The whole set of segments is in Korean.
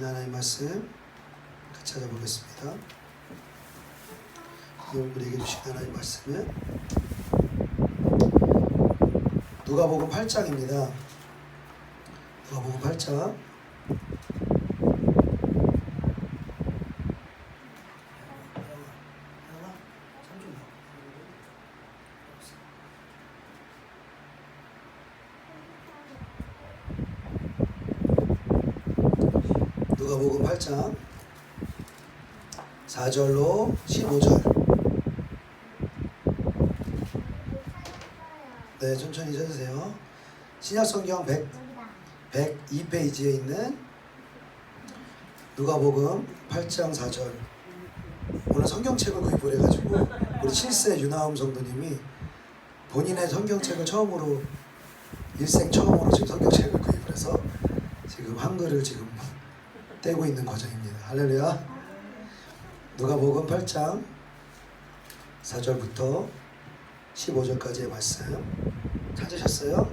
하나님의 말씀 같이 찾아보겠습니다. 오늘 우리에게 주신 하나님의 말씀은 누가복음 8장입니다. 누가복음 8장 누가복음 8장 4절로 15절. 네, 천천히 찾으세요. 신약성경 102페이지에 있는 누가복음 8장 4절. 오늘 성경책을 구입을 해가지고 우리 7세 유나음 성도님이 본인의 성경책을 처음으로 일생 처음으로 지금 성경책을 구입을 해서 지금 한글을 지금 떼고 있는 과정입니다. 할렐루야. 누가복음 8장 4절부터 15절까지의 말씀 찾으셨어요?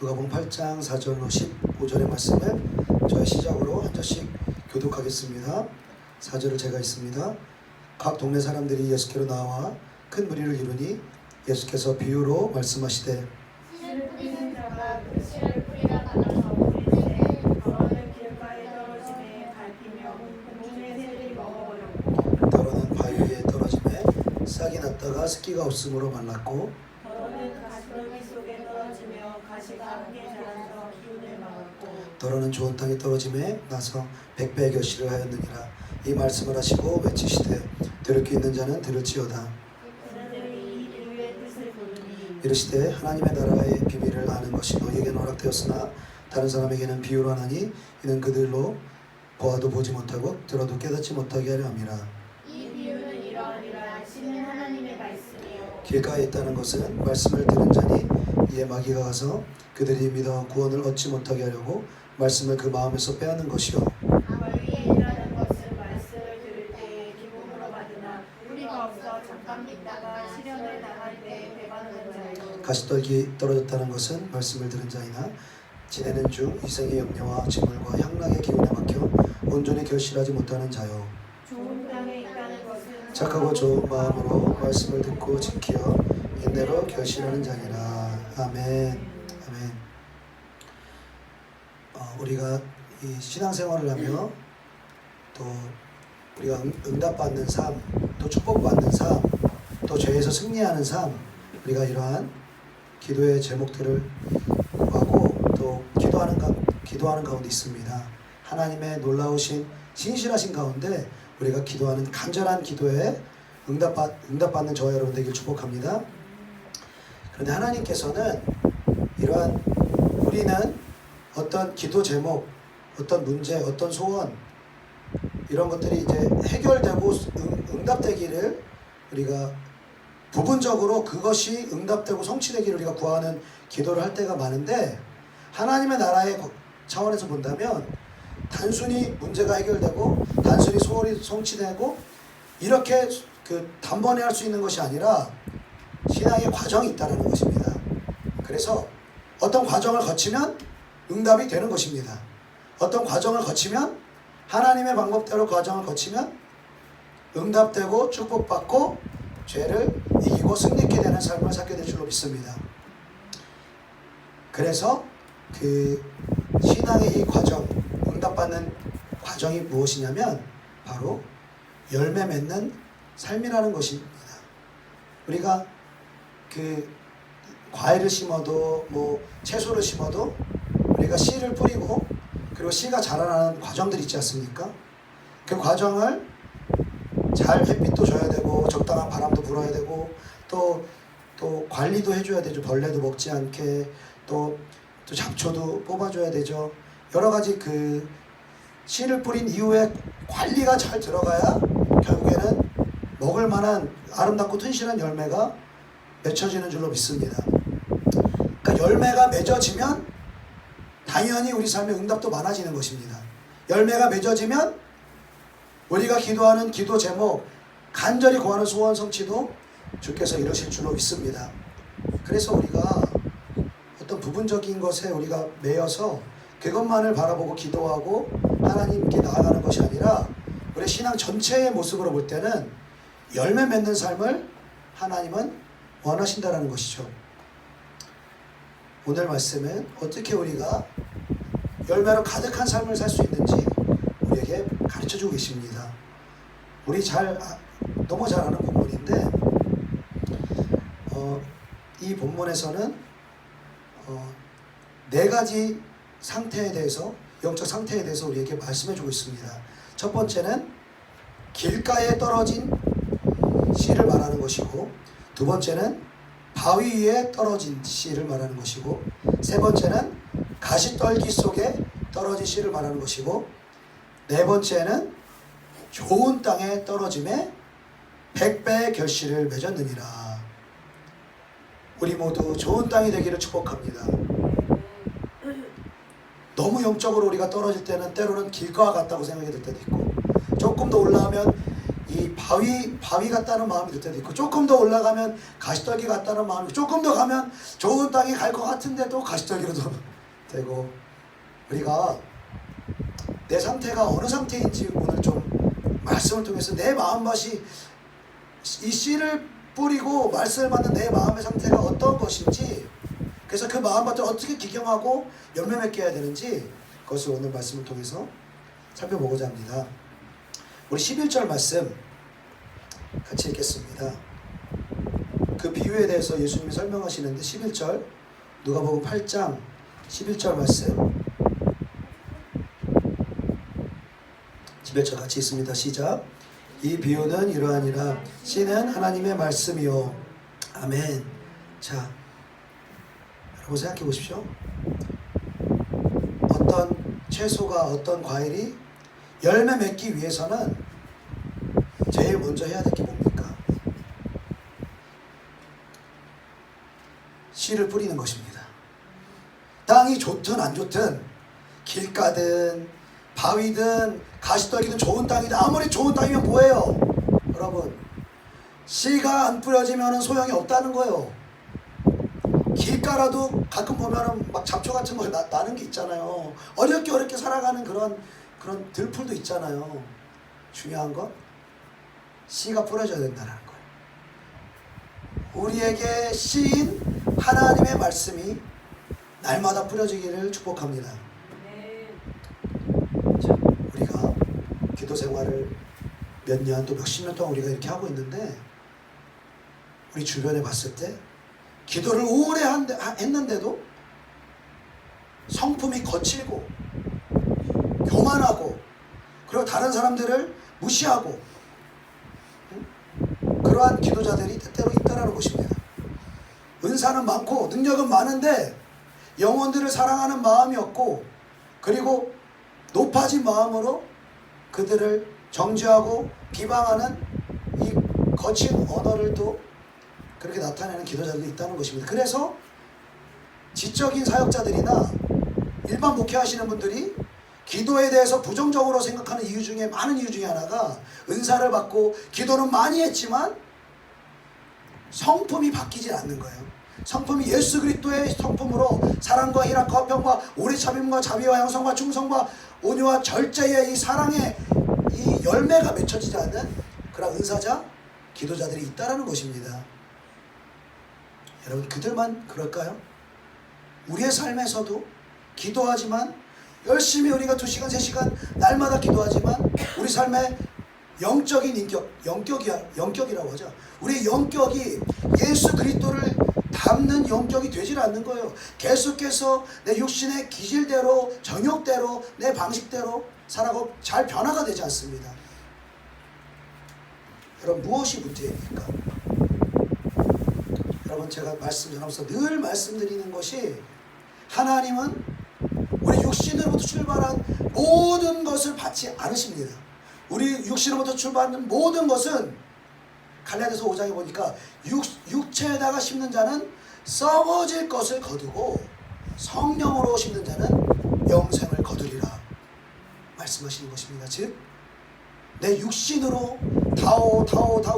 누가복음 8장 4절로 15절의 말씀을 저희 시작으로 한 절씩 교독하겠습니다. 4절을 제가 읽습니다. 각 동네 사람들이 예수께로 나와 큰 무리를 이루니 예수께서 비유로 말씀하시되 씨를 뿌리는 자가 그 씨를 뿌리러 나가서 뿌리되 더러는 길가에 떨어지매 밟히며 공중의 새들이 먹어버렸고 더러는 바위 위에 떨어지매 싹이 났다가 습기가 없으므로 말랐고 더러는 가시더기 속에 떨어지며 가시가 함께 자라서 기운을 막았고 더러는 좋은 땅에 떨어지매 나서 백배의 결실을 하였느니라. 이 말씀을 하시고 외치시되 들을 귀 있는 자는 들을지어다. 그들이 이 비유의 뜻을 보느니 이르시되 하나님의 나라의 비밀을 아는 것이 너희에게는 허락되었으나 다른 사람에게는 비유로 하나니 이는 그들로 보아도 보지 못하고 들어도 깨닫지 못하게 하려 함이라. 이 비유는 이러하니라. 씨는 하나님의 말씀이요 길가에 있다는 것은 말씀을 들은 자니 이에 마귀가 가서 그들이 믿어 구원을 얻지 못하게 하려고 말씀을 그 마음에서 빼앗는 것이요 말 위에 있다는 것은 말씀을 들을 때에 기쁨으로 받으나 뿌리가 없어 잠깐 믿다가 시련을 당할 때에 배반하는 자요 가시떨기 떨어졌다는 것은 말씀을 들은 자이나 지내는 중 이생의 염려와 진물과 향락의 기운에 막혀 온전히 결실하지 못하는 자요 좋은 땅에 있다는 것은 착하고 좋은 마음으로 말씀을 듣고 지키어 인내로 결실하는 자니라. 아멘. 아멘. 우리가 이 신앙생활을 하며 또 우리가 응답받는 삶, 또 축복받는 삶, 또 죄에서 승리하는 삶, 우리가 이러한 기도의 제목들을 구하고 또 기도하는 가운데 있습니다. 하나님의 놀라우신 신실하신 가운데 우리가 기도하는 간절한 기도에 응답받는 저와 여러분 되길 축복합니다. 그런데 하나님께서는 이러한 우리는 어떤 기도 제목, 어떤 문제, 어떤 소원 이런 것들이 이제 해결되고 응답되기를 우리가 부분적으로 그것이 응답되고 성취되기를 우리가 구하는 기도를 할 때가 많은데 하나님의 나라의 차원에서 본다면 단순히 문제가 해결되고 단순히 소원이 성취되고 이렇게 단번에 할 수 있는 것이 아니라 신앙의 과정이 있다는 것입니다. 그래서 어떤 과정을 거치면 응답이 되는 것입니다. 어떤 과정을 거치면 하나님의 방법대로 과정을 거치면 응답되고 축복받고 죄를 이기고 승리케 되는 삶을 살게 될 줄로 믿습니다. 그래서 그 신앙의 이 과정, 응답받는 과정이 무엇이냐면 바로 열매 맺는 삶이라는 것입니다. 우리가 그 과일을 심어도 뭐 채소를 심어도 우리가 씨를 뿌리고 그리고 씨가 자라나는 과정들이 있지 않습니까? 그 과정을 잘 햇빛도 줘야 되고 적당한 바람도 불어야 되고 또 관리도 해줘야 되죠. 벌레도 먹지 않게 또 잡초도 뽑아줘야 되죠. 여러 가지 그 씨를 뿌린 이후에 관리가 잘 들어가야 결국에는 먹을 만한 아름답고 튼실한 열매가 맺혀지는 줄로 믿습니다. 그러니까 열매가 맺어지면 당연히 우리 삶의 응답도 많아지는 것입니다. 열매가 맺어지면 우리가 기도하는 기도 제목, 간절히 구하는 소원 성취도 주께서 이루실 줄로 믿습니다. 그래서 우리가 어떤 어떤 부분적인 것에 우리가 매여서 그것만을 바라보고 기도하고 하나님께 나아가는 것이 아니라 우리 신앙 전체의 모습으로 볼 때는 열매 맺는 삶을 하나님은 원하신다라는 것이죠. 오늘 말씀은 어떻게 우리가 열매로 가득한 삶을 살 수 있는지 우리에게 가르쳐주고 계십니다. 우리 너무 잘 아는 본문인데 이 본문에서는 네 가지 상태에 대해서, 영적 상태에 대해서 우리에게 말씀해주고 있습니다. 첫 번째는 길가에 떨어진 씨를 말하는 것이고, 두 번째는 바위 위에 떨어진 씨를 말하는 것이고, 세 번째는 가시떨기 속에 떨어진 씨를 말하는 것이고, 네 번째는 좋은 땅에 떨어짐에 100배의 결실을 맺었느니라. 우리 모두 좋은 땅이 되기를 축복합니다. 너무 영적으로 우리가 떨어질 때는 때로는 길가와 같다고 생각이 들 때도 있고, 조금 더 올라가면 이 바위 같다는 마음이 들 때도 있고, 조금 더 올라가면 가시떨기 같다는 마음이, 조금 더 가면 좋은 땅에 갈 것 같은데도 가시떨기로도 되고, 우리가 내 상태가 어느 상태인지 오늘 좀 말씀을 통해서 내 마음밭이 이 씨를 뿌리고 말씀을 받는 내 마음의 상태가 어떤 것인지, 그래서 그 마음밭을 어떻게 기경하고 열매 맺게 해야 되는지 그것을 오늘 말씀을 통해서 살펴보고자 합니다. 우리 11절 말씀 같이 읽겠습니다. 그 비유에 대해서 예수님이 설명하시는데 11절, 누가복음 8장 11절 말씀 11절 같이 있습니다. 시작. 이 비유는 이러하니라. 씨는 하나님의 말씀이요. 아멘. 자, 여러분 생각해 보십시오. 어떤 채소가, 어떤 과일이 열매 맺기 위해서는 제일 먼저 해야 될 게 뭡니까? 씨를 뿌리는 것입니다. 땅이 좋든 안 좋든, 길가든 바위든 가시떨기든 좋은 땅이든, 아무리 좋은 땅이면 뭐예요? 여러분, 씨가 안 뿌려지면 소용이 없다는 거예요. 길가라도 가끔 보면은 막 잡초 같은 거 나는 게 있잖아요. 어렵게 살아가는 그런 들풀도 있잖아요. 중요한 건 씨가 뿌려져야 된다는 거예요. 우리에게 씨인 하나님의 말씀이 날마다 뿌려지기를 축복합니다. 자, 우리가 기도 생활을 몇 년 또 몇십 년 동안 우리가 이렇게 하고 있는데, 우리 주변에 봤을 때 기도를 오래 했는데도 성품이 거칠고 교만하고, 그리고 다른 사람들을 무시하고, 그러한 기도자들이 때때로 있다라는 것입니다. 은사는 많고 능력은 많은데 영혼들을 사랑하는 마음이 없고, 그리고 높아진 마음으로 그들을 정죄하고 비방하는 이 거친 언어를 또 그렇게 나타내는 기도자들이 있다는 것입니다. 그래서 지적인 사역자들이나 일반 목회하시는 분들이 기도에 대해서 부정적으로 생각하는 이유 중에, 많은 이유 중에 하나가, 은사를 받고 기도는 많이 했지만 성품이 바뀌지 않는 거예요. 성품이 예수 그리스도의 성품으로 사랑과 희락과 화평과 오래 참음과 자비와 양성과 충성과 온유와 절제의 이 사랑의 이 열매가 맺혀지지 않는 그런 은사자, 기도자들이 있다라는 것입니다. 여러분, 그들만 그럴까요? 우리의 삶에서도 기도하지만, 열심히 우리가 2시간 3시간 날마다 기도하지만 우리 삶의 영적인 인격, 영격이라고 하죠. 우리의 영격이 예수 그리스도를 닮는 영격이 되질 않는 거예요. 계속해서 내 육신의 기질대로, 정욕대로, 내 방식대로 살아가고 잘 변화가 되지 않습니다. 여러분, 무엇이 문제입니까? 여러분, 제가 말씀 전하면서 늘 말씀드리는 것이, 하나님은 우리 육신으로부터 출발한 모든 것을 받지 않으십니다. 우리 육신으로부터 출발하는 모든 것은, 갈라디아서 5장에 보니까 육체에다가 심는 자는 썩어질 것을 거두고 성령으로 심는 자는 영생을 거두리라 말씀하시는 것입니다. 즉, 내 육신으로 다오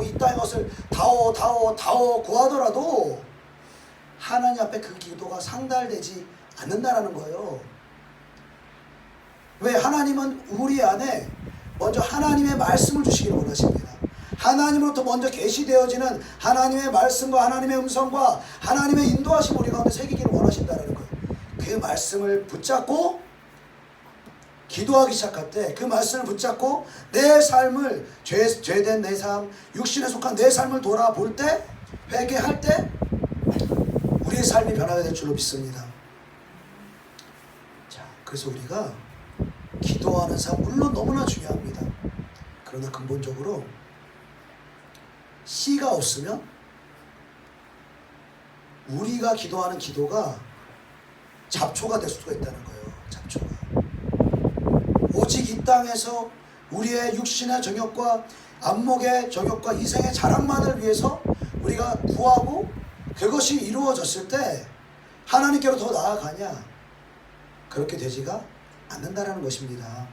이 땅의 것을 다오 구하더라도 하나님 앞에 그 기도가 상달되지 않는다라는 거예요. 왜? 하나님은 우리 안에 먼저 하나님의 말씀을 주시기를 원하십니다. 하나님으로부터 먼저 계시되어지는 하나님의 말씀과 하나님의 음성과 하나님의 인도하심 우리 가운데 새기기를 원하신다는 거예요. 그 말씀을 붙잡고 기도하기 시작할 때, 그 말씀을 붙잡고 내 삶을, 죄된 내 삶, 육신에 속한 내 삶을 돌아볼 때, 회개할 때 우리의 삶이 변화가 될 줄로 믿습니다. 자, 그래서 우리가 기도하는 삶 물론 너무나 중요합니다. 그러나 근본적으로 씨가 없으면 우리가 기도하는 기도가 잡초가 될 수가 있다는 거예요. 잡초가. 오직 이 땅에서 우리의 육신의 정욕과 안목의 정욕과 이생의 자랑만을 위해서 우리가 구하고 그것이 이루어졌을 때 하나님께로 더 나아가냐? 그렇게 되지가 않는다라는 것입니다.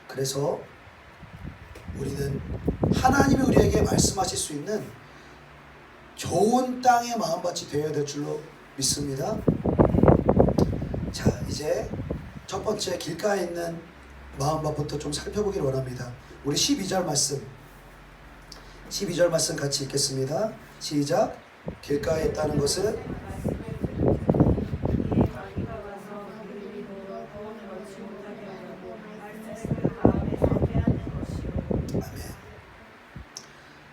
그래서 우리는 하나님이 우리에게 말씀하실 수 있는 좋은 땅의 마음밭이 되어야 될 줄로 믿습니다. 자, 이제 첫 번째 길가에 있는 마음밭부터 좀 살펴보기를 원합니다. 우리 12절 말씀, 12절 말씀 같이 읽겠습니다. 시작. 길가에 있다는 것은 아멘.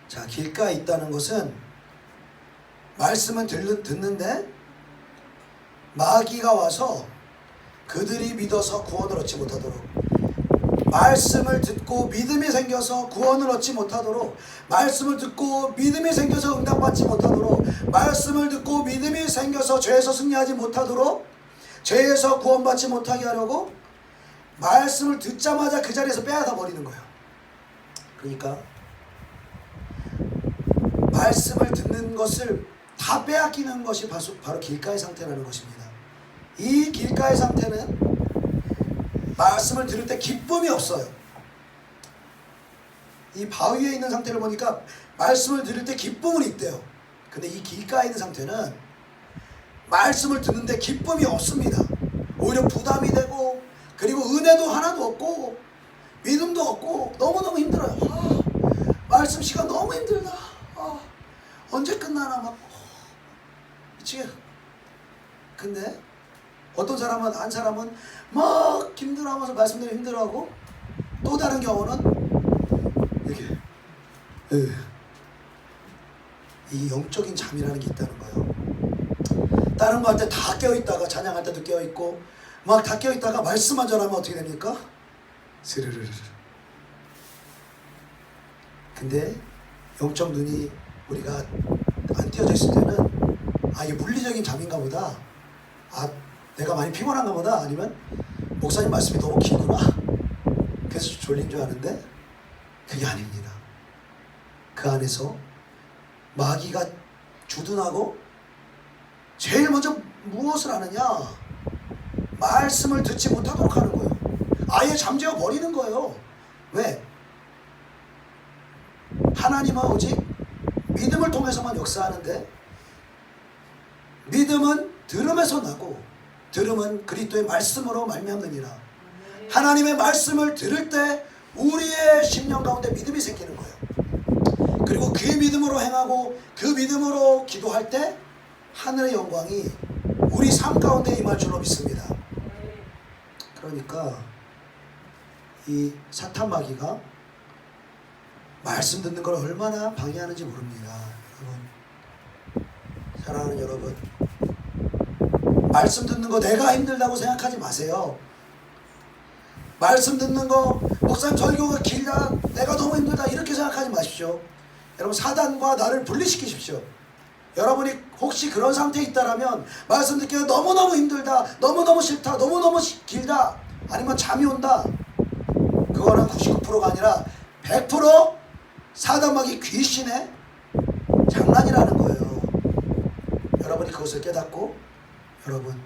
자, 길가에 있다는 것은 말씀은 듣는데 마귀가 와서 그들이 믿어서 구원을 얻지 못하도록, 말씀을 듣고 믿음이 생겨서 구원을 얻지 못하도록, 말씀을 듣고 믿음이 생겨서 응답받지 못하도록, 말씀을 듣고 믿음이 생겨서 죄에서 승리하지 못하도록, 죄에서 구원받지 못하게 하려고 말씀을 듣자마자 그 자리에서 빼앗아 버리는 거예요. 그러니까 말씀을 듣는 것을 다 빼앗기는 것이 바로 길가의 상태라는 것입니다. 이 길가의 상태는 말씀을 들을 때 기쁨이 없어요. 이 바위에 있는 상태를 보니까 말씀을 들을 때 기쁨은 있대요. 근데 이 길가에 있는 상태는 말씀을 듣는데 기쁨이 없습니다. 오히려 부담이 되고, 그리고 은혜도 하나도 없고 믿음도 없고 너무너무 힘들어요. 말씀 시간 너무 힘들다. 언제 끝나나 막 미치겠어. 근데 어떤 사람은, 한 사람은 막 힘들어하면서 말씀드리면 힘들어하고, 또 다른 경우는 이렇게 이 영적인 잠이라는 게 있다는 거예요. 다른 거 할 때 다 깨어있다가, 찬양할 때도 깨어있고 막 다 깨어있다가 말씀만 전하면 어떻게 됩니까? 스르르르. 근데 영적 눈이 우리가 안 띄어져 있을 때는 이게 물리적인 잠인가 보다, 내가 많이 피곤한가 보다, 아니면 목사님 말씀이 너무 길구나, 그래서 졸린 줄 아는데 그게 아닙니다. 그 안에서 마귀가 주둔하고 제일 먼저 무엇을 하느냐? 말씀을 듣지 못하도록 하는 거예요. 아예 잠재워 버리는 거예요. 왜? 하나님은 오직 믿음을 통해서만 역사하는데, 믿음은 들음에서 나고 들음은 그리스도의 말씀으로 말미암느니라. 하나님의 말씀을 들을 때 우리의 심령 가운데 믿음이 생기는 거예요. 그리고 그 믿음으로 행하고 그 믿음으로 기도할 때 하늘의 영광이 우리 삶 가운데 임할 줄로 믿습니다. 그러니까 이 사탄 마귀가 말씀 듣는 걸 얼마나 방해하는지 모릅니다. 여러분, 사랑하는 여러분, 말씀 듣는 거 내가 힘들다고 생각하지 마세요. 말씀 듣는 거, 목사님 설교가 길다, 내가 너무 힘들다, 이렇게 생각하지 마십시오. 여러분, 사단과 나를 분리시키십시오. 여러분이 혹시 그런 상태에 있다라면, 말씀 듣기가 너무너무 힘들다, 너무너무 싫다, 너무너무 길다, 아니면 잠이 온다, 그거는 99%가 아니라 100% 사단마귀 귀신의 장난이라는 거예요. 여러분이 그것을 깨닫고 여러분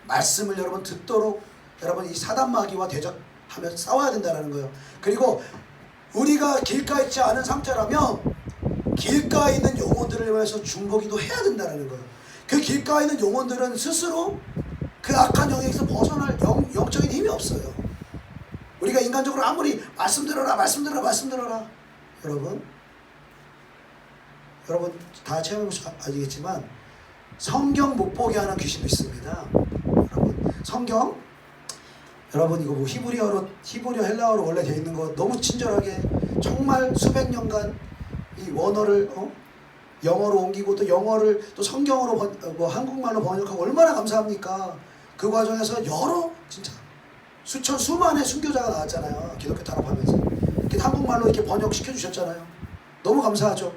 말씀을 여러분 듣도록 여러분 이 사단마귀와 대적하며 싸워야 된다는 거예요. 그리고 우리가 길가에 있지 않은 상태라면 길가에 있는 영혼들을 위해서 중보기도 해야 된다는 거예요. 그 길가에 있는 영혼들은 스스로 그 악한 영에서 벗어날 영적인 힘이 없어요. 우리가 인간적으로 아무리 말씀 들어라 여러분 다 체험해보시면 아시겠지만 성경 못 보게 하는 귀신도 있습니다. 여러분 성경 여러분 이거 뭐 히브리어 헬라어로 원래 되어 있는 거 너무 친절하게 정말 수백 년간 이 원어를 영어로 옮기고 또 영어를 또 성경으로 한국말로 번역하고 얼마나 감사합니까? 그 과정에서 여러 진짜 수만의 순교자가 나왔잖아요. 기독교 탄압하면서 이렇게 한국말로 이렇게 번역시켜 주셨잖아요. 너무 감사하죠.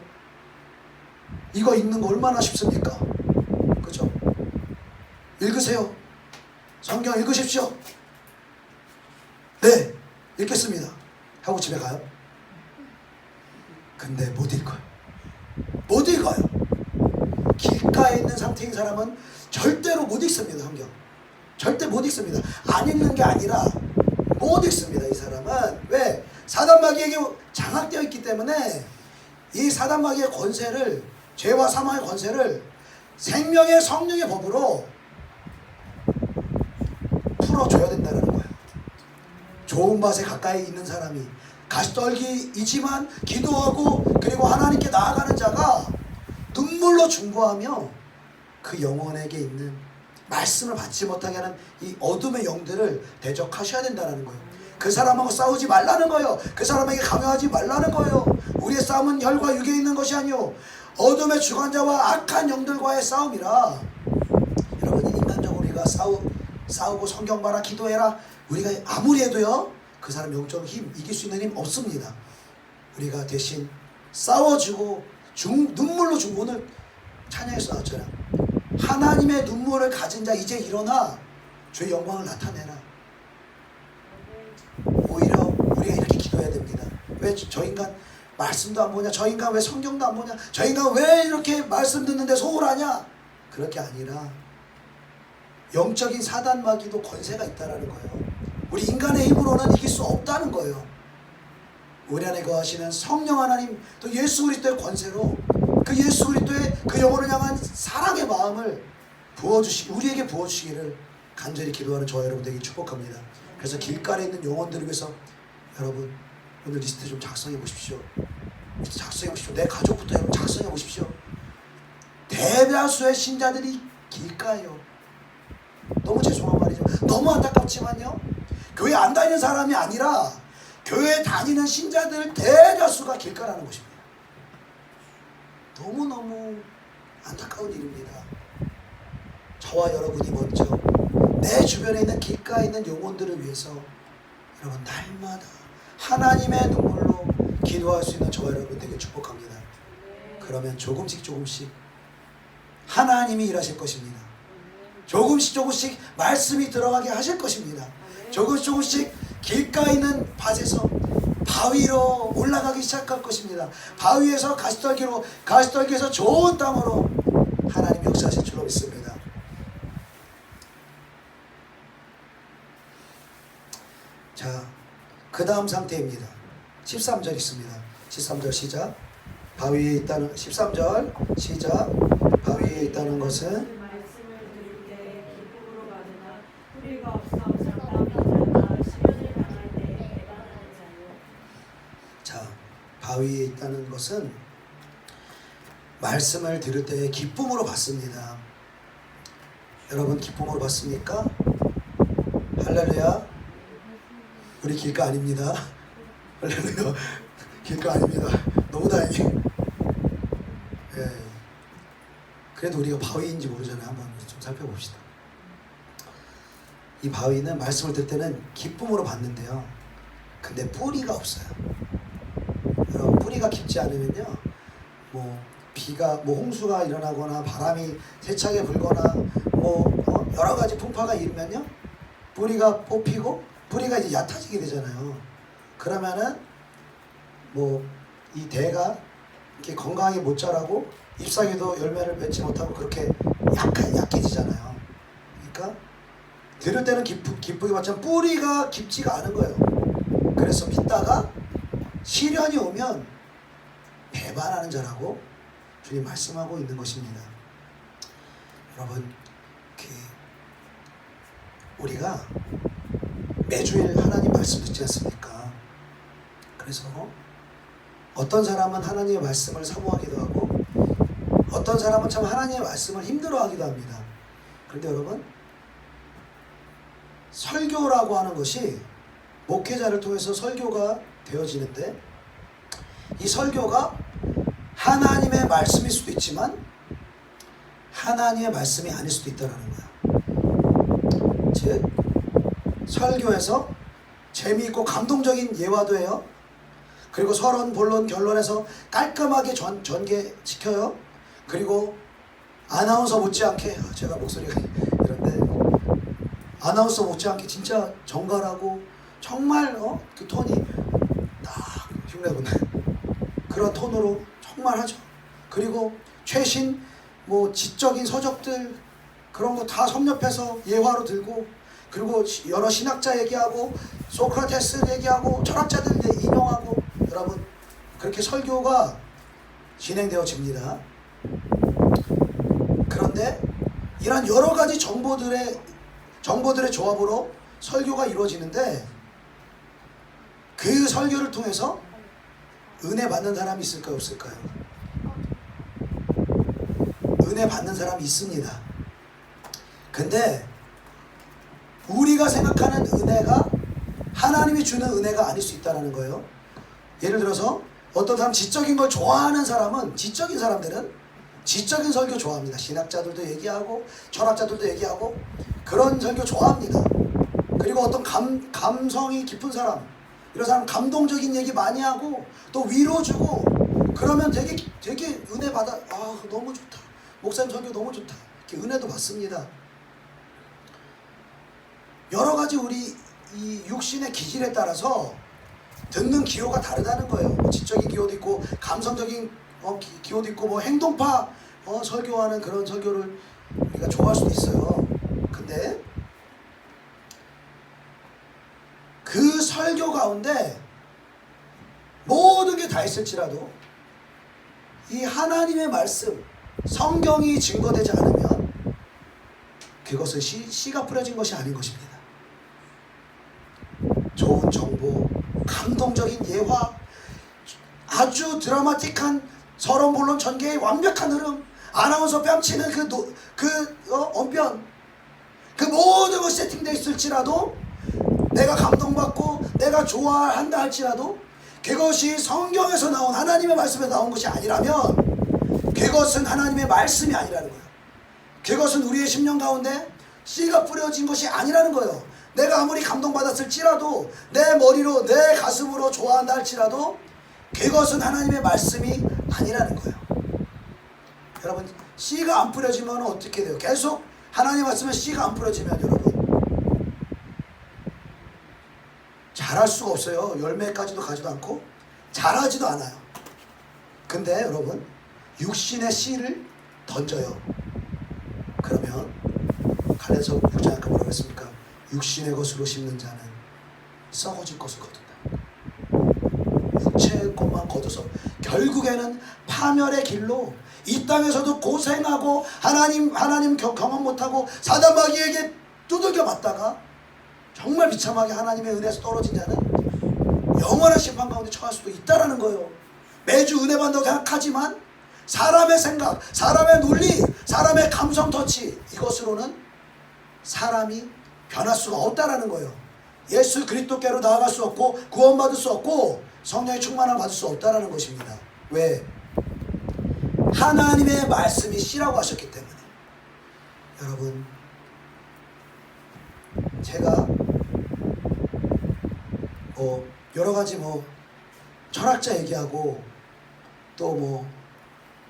이거 읽는 거 얼마나 쉽습니까? 그죠? 읽으세요. 성경 읽으십시오. 네, 읽겠습니다 하고 집에 가요. 근데 못 읽어요. 길가에 있는 상태인 사람은 절대로 못 읽습니다. 성경 절대 못 읽습니다. 안 읽는 게 아니라 못 읽습니다. 이 사람은 왜? 사단마귀에게 장악되어 있기 때문에 이 사단마귀의 권세를, 죄와 사망의 권세를 생명의 성령의 법으로 풀어줘야 된다는 거예요. 좋은 밭에 가까이 있는 사람이 가시떨기이지만 기도하고 그리고 하나님께 나아가는 자가 눈물로 중보하며 그 영혼에게 있는 말씀을 받지 못하게 하는 이 어둠의 영들을 대적하셔야 된다는 거예요. 그 사람하고 싸우지 말라는 거예요. 그 사람에게 강요하지 말라는 거예요. 우리의 싸움은 혈과 육에 있는 것이 아니요 어둠의 주관자와 악한 영들과의 싸움이라. 여러분 인간적으로 우리가 싸우고 성경 봐라 기도해라 우리가 아무리 해도요 그 사람 영적 힘 이길 수 있는 힘 없습니다. 우리가 대신 싸워주고 눈물로 오늘 찬양에서 나왔잖아요. 하나님의 눈물을 가진 자 이제 일어나 주의 영광을 나타내라. 오히려 우리가 이렇게 기도해야 됩니다. 왜 저 인간 말씀도 안 보냐? 저 인간 왜 성경도 안 보냐? 저 인간 왜 이렇게 말씀 듣는데 소홀하냐? 그럴 게 아니라 영적인 사단마귀도 권세가 있다는 거예요. 우리 인간의 힘으로는 이길 수 없다는 거예요. 우리 안에 거하시는 성령 하나님 또 예수 그리스도의 권세로 그 예수 그리스도의 그 영혼을 향한 사랑의 마음을 우리에게 부어주시기를 간절히 기도하는 저와 여러분 되게 축복합니다. 그래서 길가에 있는 영혼들을 위해서 여러분 오늘 리스트 좀 작성해 보십시오. 내 가족부터 여러분 작성해 보십시오. 대다수의 신자들이 길가예요. 너무 죄송한 말이죠. 너무 안타깝지만요. 교회 안 다니는 사람이 아니라 교회 다니는 신자들 대다수가 길가라는 것입니다. 너무너무 안타까운 일입니다. 저와 여러분이 먼저 내 주변에 있는 길가에 있는 영혼들을 위해서 여러분 날마다 하나님의 눈물로 기도할 수 있는 저와 여러분 되게 축복합니다. 그러면 조금씩 하나님이 일하실 것입니다. 조금씩 말씀이 들어가게 하실 것입니다. 조금씩 길가에 있는 밭에서 바위로 올라가기 시작할 것입니다. 바위에서 가시떨기에서 좋은 땅으로 하나님 역사하실 줄로 믿습니다. 자, 그 다음 상태입니다. 13절 있습니다. 13절 시작. 바위에 있다는 13절 시작. 바위에 있다는 것은 말씀을 들을 때 기쁨으로 받으나 뿌리가 없어 장담이 자나 시련을 당할 때 배반하는 자요. 자, 바위에 있다는 것은 말씀을 들을 때 기쁨으로 받습니다. 여러분 기쁨으로 받습니까? 할렐루야. 우리 길가 아닙니다. 할렐루야. 길가 아닙니다. 너무 다행이에요. 예. 그래도 우리가 바위인지 모르잖아요. 한번 좀 살펴봅시다. 이 바위는 말씀을 듣을 때는 기쁨으로 받는데요. 근데 뿌리가 없어요. 여러분 뿌리가 깊지 않으면요. 비가 홍수가 일어나거나 바람이 세차게 불거나 여러 가지 풍파가 일면요. 뿌리가 뽑히고 뿌리가 이제 얕아지게 되잖아요. 그러면은 이 대가 이렇게 건강하게 못 자라고 잎사귀도 열매를 맺지 못하고 그렇게 약해지잖아요. 그러니까 들을 때는 기쁘게 받지만 뿌리가 깊지가 않은 거예요. 그래서 믿다가 시련이 오면 배반하는 자라고 주님 말씀하고 있는 것입니다. 여러분, 우리가 매주일 하나님 말씀 듣지 않습니까? 그래서 어떤 사람은 하나님의 말씀을 사모하기도 하고 어떤 사람은 참 하나님의 말씀을 힘들어하기도 합니다. 그런데 여러분, 설교라고 하는 것이 목회자를 통해서 설교가 되어지는데 이 설교가 하나님의 말씀일 수도 있지만 하나님의 말씀이 아닐 수도 있다는 거야. 즉 설교에서 재미있고 감동적인 예화도 해요. 그리고 서론, 본론, 결론에서 깔끔하게 전개시켜요. 그리고 아나운서 못지않게, 제가 목소리가 이런데 아나운서 못지않게 진짜 정갈하고 정말 그 톤이 딱 흉내보는 그런 톤으로 정말 하죠. 그리고 최신 뭐 지적인 서적들 그런 거 다 섭렵해서 예화로 들고, 그리고 여러 신학자 얘기하고 소크라테스 얘기하고 철학자들 인용하고, 여러분 그렇게 설교가 진행되어집니다. 그런데 이런 여러 가지 정보들의 조합으로 설교가 이루어지는데 그 설교를 통해서 은혜 받는 사람이 있을까요, 없을까요? 은혜 받는 사람이 있습니다. 근데 우리가 생각하는 은혜가 하나님이 주는 은혜가 아닐 수 있다는 거예요. 예를 들어서 어떤 사람 지적인 걸 좋아하는 사람은, 지적인 사람들은 지적인 설교 좋아합니다. 신학자들도 얘기하고 철학자들도 얘기하고 그런 설교 좋아합니다. 그리고 어떤 감성이 깊은 사람, 이런 사람 감동적인 얘기 많이 하고 또 위로 주고 그러면 되게 은혜 받아. 너무 좋다, 목사님 설교 너무 좋다, 이렇게 은혜도 받습니다. 여러 가지 우리 이 육신의 기질에 따라서 듣는 기호가 다르다는 거예요. 뭐 지적인 기호도 있고 감성적인 기호도 있고 뭐 행동파 설교하는 그런 설교를 우리가 좋아할 수도 있어요. 근데 그 설교 가운데 모든 게 다 있을지라도 이 하나님의 말씀, 성경이 증거되지 않으면 그것은 씨가 뿌려진 것이 아닌 것입니다. 좋은 정보, 감동적인 예화, 아주 드라마틱한 서론, 본론, 전개의 완벽한 흐름, 아나운서 뺨치는 언변, 그 모든 것이 세팅되어 있을지라도, 내가 감동받고 내가 좋아한다 할지라도 그것이 성경에서 나온 하나님의 말씀에서 나온 것이 아니라면 그것은 하나님의 말씀이 아니라는 거예요. 그것은 우리의 심령 가운데 씨가 뿌려진 것이 아니라는 거예요. 내가 아무리 감동받았을지라도, 내 머리로 내 가슴으로 좋아한다 할지라도 그것은 하나님의 말씀이 아니라는 거예요. 여러분, 씨가 안 뿌려지면 어떻게 돼요? 계속 하나님 말씀에 씨가 안 뿌려지면 여러분 자랄 수가 없어요. 열매까지도 가지도 않고 자라지도 않아요. 근데 여러분, 육신의 씨를 던져요. 그러면 갈라디아서 6장 아까 뭐라고 했습니까? 육신의 것으로 심는 자는 썩어질 것을 거둔다. 육체의 것만 거둬서 결국에는 파멸의 길로 이 땅에서도 고생하고 하나님 경험 못하고 사단 마귀에게 두들겨 맞다가 정말 비참하게 하나님의 은혜에서 떨어진 자는 영원한 심판 가운데 처할 수도 있다라는 거예요. 매주 은혜 받는다고 생각하지만 사람의 생각, 사람의 논리, 사람의 감성 터치, 이것으로는 사람이 변할 수가 없다라는 거예요. 예수 그리스도께로 나아갈 수 없고 구원받을 수 없고 성령의 충만함을 받을 수 없다라는 것입니다. 왜? 하나님의 말씀이 씨라고 하셨기 때문에. 여러분, 제가 여러 가지 철학자 얘기하고 또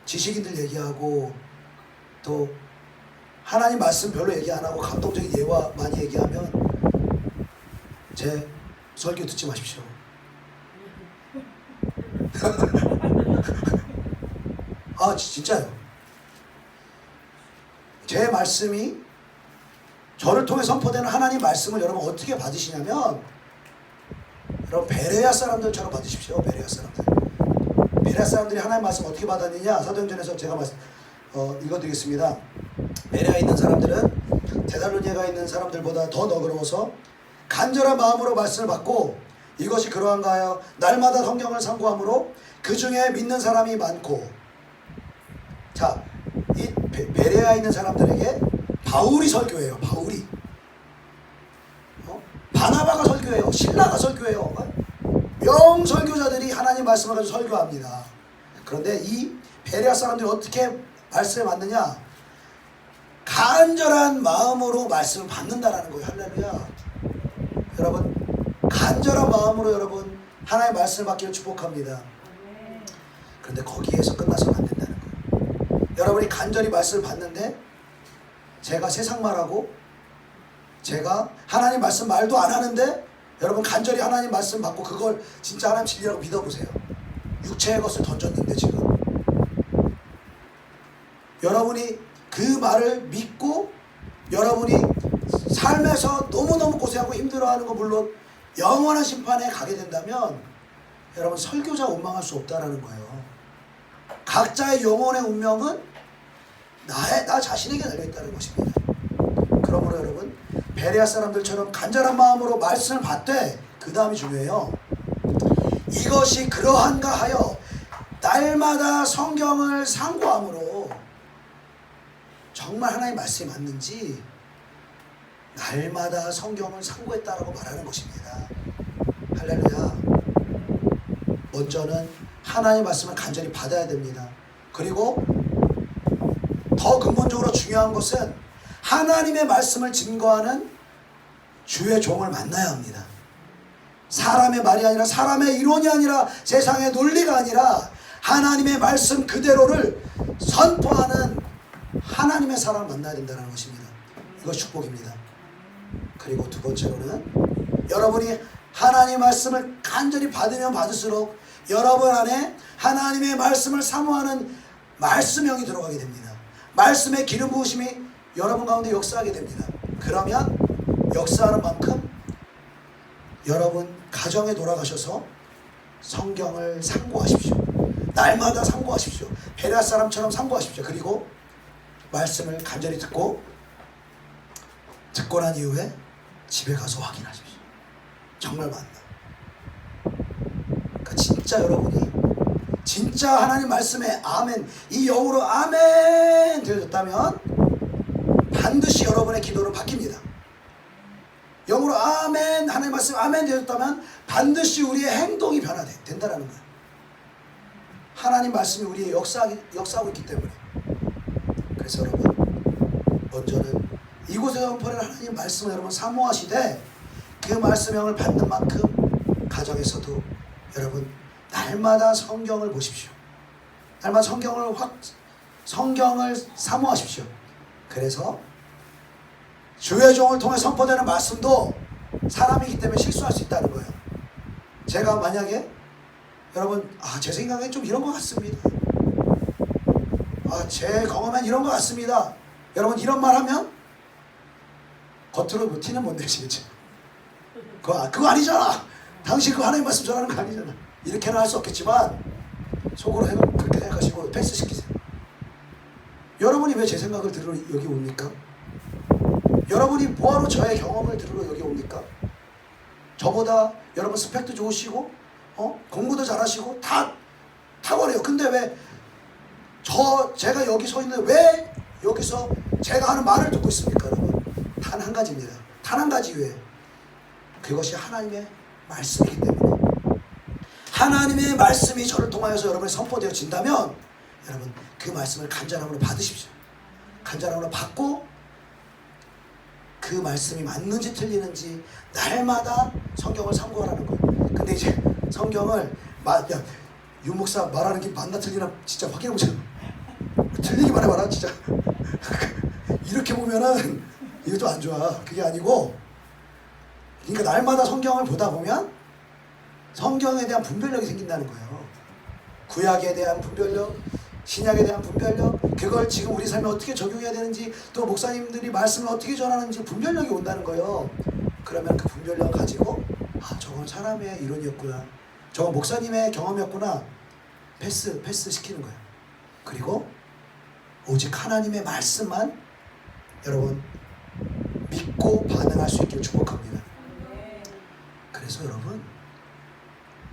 지식인들 얘기하고 또 하나님 말씀 별로 얘기 안 하고 감동적인 예화 많이 얘기하면 제 설교 듣지 마십시오. 진짜요. 제 말씀이 저를 통해 선포되는 하나님 말씀을 여러분 어떻게 받으시냐면, 여러분 베레아 사람들처럼 받으십시오. 베레아 사람들. 베레아 사람들이 하나님 말씀 어떻게 받았느냐? 사도행전에서 제가 읽어드리겠습니다. 베레아에 있는 사람들은 데살로니가에 있는 사람들보다 더 너그러워서 간절한 마음으로 말씀을 받고 이것이 그러한가 하여 날마다 성경을 상고함으로 그 중에 믿는 사람이 많고. 자, 이 베레아에 있는 사람들에게 바울이 설교해요. 바울이 바나바가 설교해요. 신라가 설교해요. 명설교자들이 하나님 말씀을 가지고 설교합니다. 그런데 이 베레아 사람들이 어떻게 말씀을 받느냐? 간절한 마음으로 말씀을 받는다라는 거예요. 할렐루야. 여러분, 간절한 마음으로 여러분 하나님의 말씀을 받기를 축복합니다. 그런데 거기에서 끝나서는 안 된다는 거예요. 여러분이 간절히 말씀을 받는데 제가 세상 말하고 제가 하나님 말씀 말도 안 하는데 여러분 간절히 하나님 말씀 받고 그걸 진짜 하나님 진리라고 믿어보세요. 육체의 것을 던졌는데 지금 여러분이 그 말을 믿고 여러분이 삶에서 너무너무 고생하고 힘들어하는 거 물론 영원한 심판에 가게 된다면 여러분 설교자 원망할 수 없다라는 거예요. 각자의 영혼의 운명은 나 자신에게 달려있다는 것입니다. 그러므로 여러분 베레아 사람들처럼 간절한 마음으로 말씀을 받되 그 다음이 중요해요. 이것이 그러한가 하여 날마다 성경을 상고함으로 정말 하나님의 말씀이 맞는지 날마다 성경을 상고했다라고 말하는 것입니다. 할렐루야. 먼저는 하나님의 말씀을 간절히 받아야 됩니다. 그리고 더 근본적으로 중요한 것은 하나님의 말씀을 증거하는 주의 종을 만나야 합니다. 사람의 말이 아니라 사람의 이론이 아니라 세상의 논리가 아니라 하나님의 말씀 그대로를 선포하는 하나님의 사람을 만나야 된다는 것입니다. 이거 축복입니다. 그리고 두 번째로는 여러분이 하나님의 말씀을 간절히 받으면 받을수록 여러분 안에 하나님의 말씀을 사모하는 말씀형이 들어가게 됩니다. 말씀의 기름 부으심이 여러분 가운데 역사하게 됩니다. 그러면 역사하는 만큼 여러분 가정에 돌아가셔서 성경을 상고하십시오. 날마다 상고하십시오. 베레아 사람처럼 상고하십시오. 그리고 말씀을 간절히 듣고 난 이후에 집에 가서 확인하십시오. 정말 맞나? 그러니까 진짜 여러분이 진짜 하나님 말씀에 아멘, 이 영으로 아멘 되어졌다면 반드시 여러분의 기도는 바뀝니다. 영으로 아멘, 하나님 말씀 아멘 되어졌다면 반드시 우리의 행동이 변화된다는 거예요. 하나님 말씀이 우리의 역사하고 있기 때문에. 그래서 여러분 먼저는 이곳에서 선포하는 하나님 말씀을 여러분 사모하시되 그 말씀형을 받는 만큼 가정에서도 여러분 날마다 성경을 보십시오. 날마다 성경을 사모하십시오. 그래서 주의 종을 통해 선포되는 말씀도 사람이기 때문에 실수할 수 있다는 거예요. 제가 만약에 여러분 제 생각엔 좀 이런 것 같습니다. 제 경험엔 이런 것 같습니다. 여러분 이런 말 하면 겉으로 뭐 티는 못 내시겠죠. 그거 아니잖아. 당신 그 하나님 말씀 전하는 거 아니잖아. 이렇게는 할 수 없겠지만 속으로 그렇게 생각하시고 패스시키세요. 여러분이 왜 제 생각을 들으러 여기 옵니까? 여러분이 뭐하러 저의 경험을 들으러 여기 옵니까? 저보다 여러분 스펙도 좋으시고 공부도 잘하시고 다 탁월해요. 근데 왜 제가 여기 서 있는데 왜 여기서 제가 하는 말을 듣고 있습니까? 여러분 단 한 가지입니다. 단 한 가지 왜? 그것이 하나님의 말씀이기 때문에 하나님의 말씀이 저를 통하여서 여러분이 선포되어진다면 여러분 그 말씀을 간절함으로 받으십시오. 간절함으로 받고 그 말씀이 맞는지 틀리는지 날마다 성경을 참고하라는 거예요. 근데 이제 성경을 윤 목사 말하는 게 맞나 틀리나 진짜 확인해보세요. 틀리기만 해봐라 진짜. 이렇게 보면은 이거 좀 안 좋아. 그게 아니고 그러니까 날마다 성경을 보다 보면 성경에 대한 분별력이 생긴다는 거예요. 구약에 대한 분별력, 신약에 대한 분별력, 그걸 지금 우리 삶에 어떻게 적용해야 되는지, 또 목사님들이 말씀을 어떻게 전하는지 분별력이 온다는 거예요. 그러면 그 분별력을 가지고 저건 사람의 이론이었구나, 저건 목사님의 경험이었구나, 패스 시키는 거예요. 그리고 오직 하나님의 말씀만 여러분 믿고 반응할 수 있기를 축복합니다. 그래서 여러분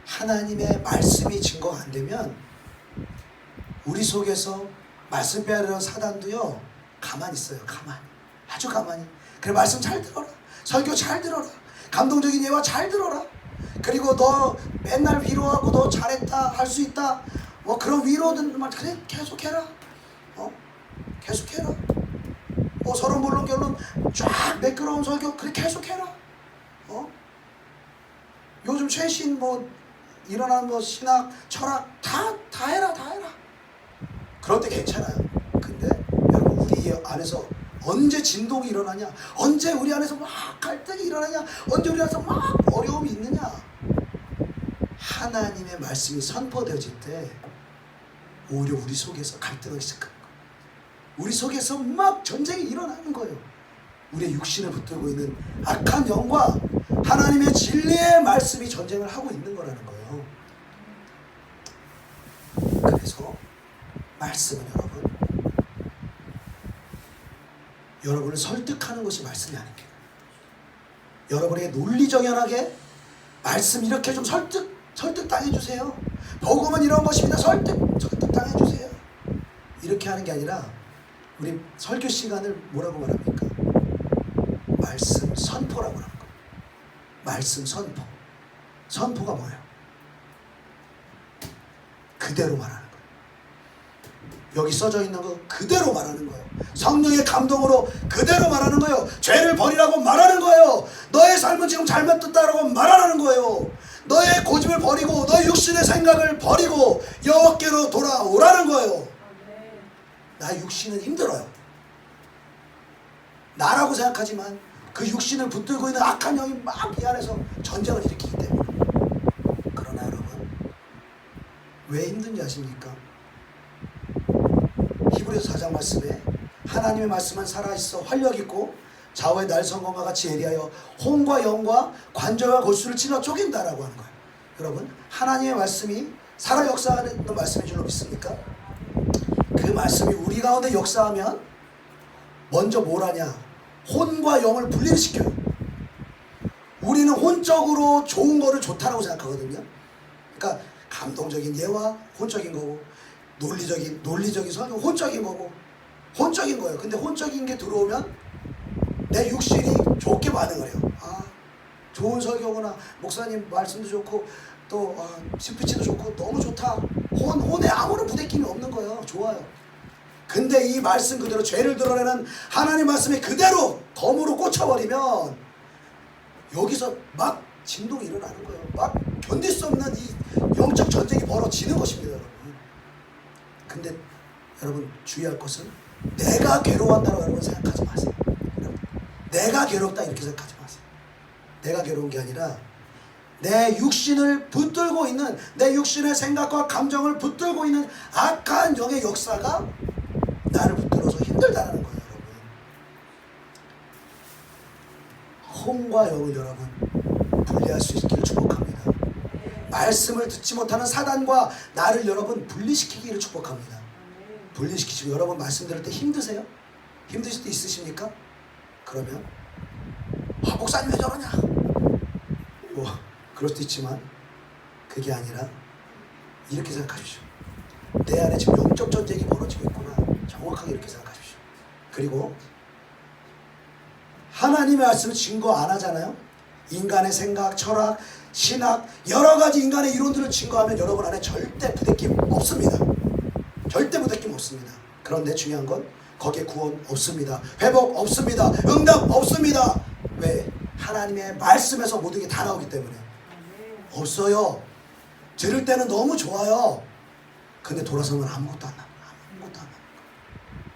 하나님의 말씀이 증거가 안 되면 우리 속에서 말씀 빼앗으려는 사단도요 가만히 있어요. 가만히, 아주 가만히. 그래, 말씀 잘 들어라, 설교 잘 들어라, 감동적인 예화 잘 들어라, 그리고 너 맨날 위로하고 너 잘했다, 할 수 있다, 뭐 그런 위로든 말 그래 계속해라, 계속해라. 뭐 서로 물론 결론 쫙 매끄러운 설교 그래 계속해라. 요즘 최신 뭐 일어난 뭐 신학, 철학 다 해라. 그럴 때 괜찮아요. 근데 여러분 우리 안에서 언제 진동이 일어나냐, 언제 우리 안에서 막 갈등이 일어나냐, 언제 우리 안에서 막 어려움이 있느냐, 하나님의 말씀이 선포되어질 때 오히려 우리 속에서 갈등을 시작하는 거예요. 우리 속에서 막 전쟁이 일어나는 거예요. 우리의 육신을 붙들고 있는 악한 영과 하나님의 진리의 말씀이 전쟁을 하고 있는 거라는 거예요. 그래서 말씀은 여러분을 설득하는 것이 말씀이 아닙니다. 여러분에게 논리정연하게 말씀 이렇게 좀 설득 당해주세요. 복음은 이런 것입니다. 설득 당해주세요. 이렇게 하는 게 아니라 우리 설교 시간을 뭐라고 말합니까? 말씀 선포라고 하는 거예요. 말씀 선포. 선포가 뭐예요? 그대로 말하는 거예요. 여기 써져 있는 거 그대로 말하는 거예요. 성령의 감동으로 그대로 말하는 거예요. 죄를 버리라고 말하는 거예요. 너의 삶은 지금 잘못됐다라고 말하는 거예요. 너의 고집을 버리고 너의 육신의 생각을 버리고 여호와께로 돌아오라는 거예요. 나의 육신은 힘들어요. 나라고 생각하지만 그 육신을 붙들고 있는 악한 영이 막 이 안에서 전쟁을 일으키기 때문에. 그러나 여러분 왜 힘든지 아십니까? 히브리서 4장 말씀에 하나님의 말씀은 살아있어 활력있고 좌우의 날성검과 같이 예리하여 혼과 영과 관절과 골수를 찔러 쪼갠다라고 하는 거예요. 여러분 하나님의 말씀이 살아 역사하는 말씀인 줄로 믿습니까? 그 말씀이 우리 가운데 역사하면 먼저 뭘 하냐? 혼과 영을 분리를 시켜요. 우리는 혼적으로 좋은 거를 좋다라고 생각하거든요. 그러니까 감동적인 예화 혼적인 거고, 논리적인 설교 혼적인 거고, 혼적인 거예요. 근데 혼적인 게 들어오면 내 육신이 좋게 반응을 해요. 아, 좋은 설교구나. 목사님 말씀도 좋고 또 스피치도 좋고 너무 좋다. 혼에 아무런 부대낌이 없는 거예요. 좋아요. 근데 이 말씀 그대로 죄를 드러내는 하나님 말씀이 그대로 덤으로 꽂혀버리면 여기서 막 진동이 일어나는 거예요. 막 견딜 수 없는 이 영적 전쟁이 벌어지는 것입니다, 여러분. 근데 여러분 주의할 것은 내가 괴로워한다고 여러분 생각하지 마세요. 여러분, 내가 괴롭다 이렇게 생각하지 마세요. 내가 괴로운 게 아니라 내 육신을 붙들고 있는, 내 육신의 생각과 감정을 붙들고 있는 악한 영의 역사가 나를 붙들어서 힘들다는 거예요, 여러분. 혼과 영을 여러분 분리할 수 있기를 축복합니다. 말씀을 듣지 못하는 사단과 나를 여러분 분리시키기를 축복합니다. 분리시키시고, 여러분 말씀 들을 때 힘드세요? 힘드실 때 있으십니까? 그러면 목사님 왜 저러냐? 뭐 그럴 수도 있지만 그게 아니라 이렇게 생각하십시오. 내 안에 지금 영적 전쟁이 벌어지고 있구나. 정확하게 이렇게 생각하십시오. 그리고 하나님의 말씀을 증거 안 하잖아요. 인간의 생각, 철학, 신학, 여러 가지 인간의 이론들을 증거하면 여러분 안에 절대 부대낌 없습니다. 절대 부대낌 없습니다. 그런데 중요한 건 거기에 구원 없습니다. 회복 없습니다. 응답 없습니다. 왜? 하나님의 말씀에서 모든 게 다 나오기 때문에. 없어요. 들을 때는 너무 좋아요. 근데 돌아서면 아무것도 안 나와요. 아무것도 안 나와요.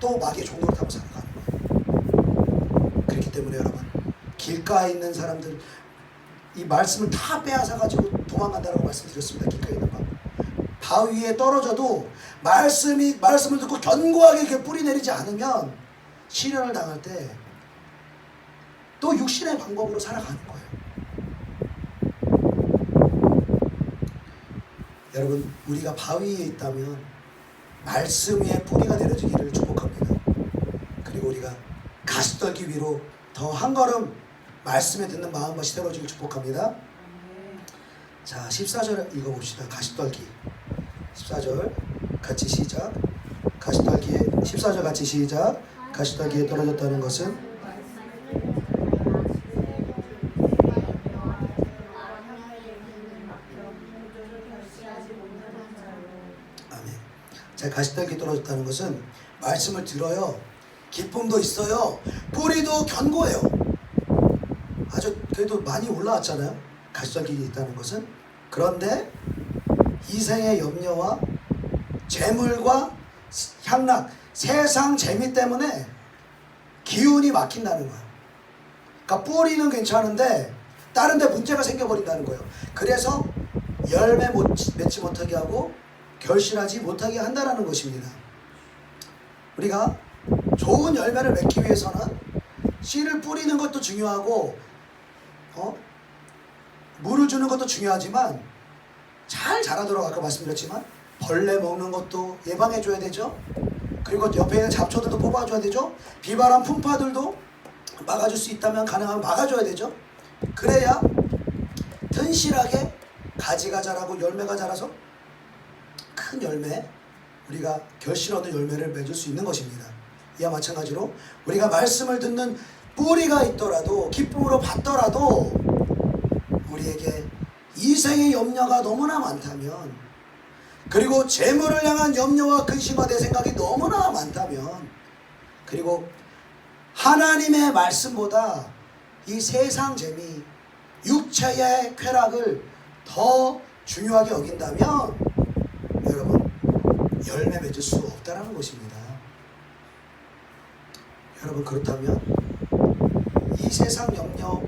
또 마귀의 종로를 타고 살아가는 거예요. 그렇기 때문에 여러분, 길가에 있는 사람들 이 말씀을 다 빼앗아가지고 도망간다고 말씀드렸습니다. 길가에 있는 방. 바위에 떨어져도 말씀을 듣고 견고하게 이렇게 뿌리 내리지 않으면 시련을 당할 때 또 육신의 방법으로 살아가는 거예요. 여러분, 우리가 바위에 있다면 말씀 위에 뿌리가 내려지기를 축복합니다. 그리고 우리가 가시떨기 위로 더 한 걸음 말씀에 듣는 마음밭이 세워지길 축복합니다. 자, 14절 읽어봅시다. 가시떨기 14절 같이 시작. 가시떨기에 14절 같이 시작. 가시떨기에 떨어졌다는 것은 아멘. 자, 가시떨기에 떨어졌다는 것은 말씀을 들어요. 기쁨도 있어요. 뿌리도 견고해요. 아주 그래도 많이 올라왔잖아요. 가시떨기에 있다는 것은. 그런데 이생의 염려와 재물과 향락, 세상 재미 때문에 기운이 막힌다는 거야. 그러니까 뿌리는 괜찮은데 다른 데 문제가 생겨버린다는 거예요. 그래서 열매 맺지 못하게 하고 결실하지 못하게 한다는 것입니다. 우리가 좋은 열매를 맺기 위해서는 씨를 뿌리는 것도 중요하고 물을 주는 것도 중요하지만 잘 자라도록 아까 말씀드렸지만 벌레 먹는 것도 예방해 줘야 되죠. 그리고 옆에 있는 잡초들도 뽑아줘야 되죠. 비바람 풍파들도 막아줄 수 있다면 가능하면 막아줘야 되죠. 그래야 튼실하게 가지가 자라고 열매가 자라서 큰 열매, 우리가 결실 얻는 열매를 맺을 수 있는 것입니다. 이와 마찬가지로 우리가 말씀을 듣는 뿌리가 있더라도 기쁨으로 받더라도 우리에게 이생의 염려가 너무나 많다면, 그리고 재물을 향한 염려와 근심과 내 생각이 너무나 많다면, 그리고 하나님의 말씀보다 이 세상 재미, 육체의 쾌락을 더 중요하게 여긴다면 여러분, 열매 맺을 수 없다는 것입니다. 여러분, 그렇다면 이 세상 염려,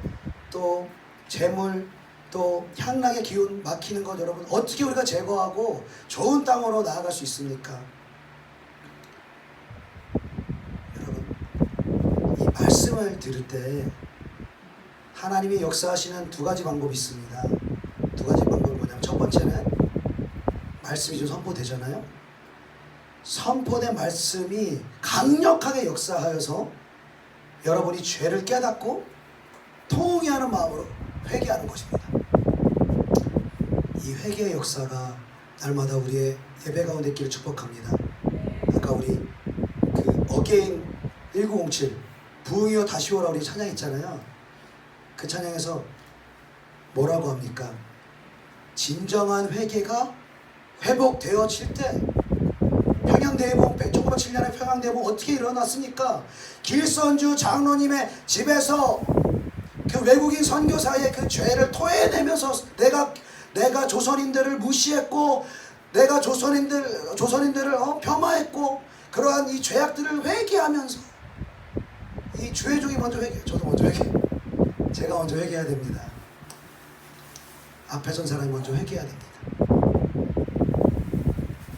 또 재물, 또 향락의 기운 막히는 것, 여러분 어떻게 우리가 제거하고 좋은 땅으로 나아갈 수 있습니까? 여러분, 이 말씀을 들을 때 하나님이 역사하시는 두 가지 방법이 있습니다. 두 가지 방법은 뭐냐면, 첫 번째는 말씀이 좀 선포되잖아요. 선포된 말씀이 강력하게 역사하여서 여러분이 죄를 깨닫고 통회하는 마음으로 회개하는 것입니다. 이 회개의 역사가 날마다 우리의 예배 가운데 있기를 축복합니다. 아까 우리 그 어게인 1907 부흥이여 다시 오라 우리 찬양 있잖아요. 그 찬양에서 뭐라고 합니까? 진정한 회개가 회복되어질 때, 평양대회봉 1907년에 평양대회봉 어떻게 일어났습니까? 길선주 장로님의 집에서 그 외국인 선교사의 그 죄를 토해내면서 내가 조선인들을 무시했고, 내가 조선인들을 폄하했고, 그러한 이 죄악들을 회개하면서, 이 주회종이 먼저 회개, 저도 먼저 회개, 제가 먼저 회개해야 됩니다. 앞에 선 사람이 먼저 회개해야 됩니다.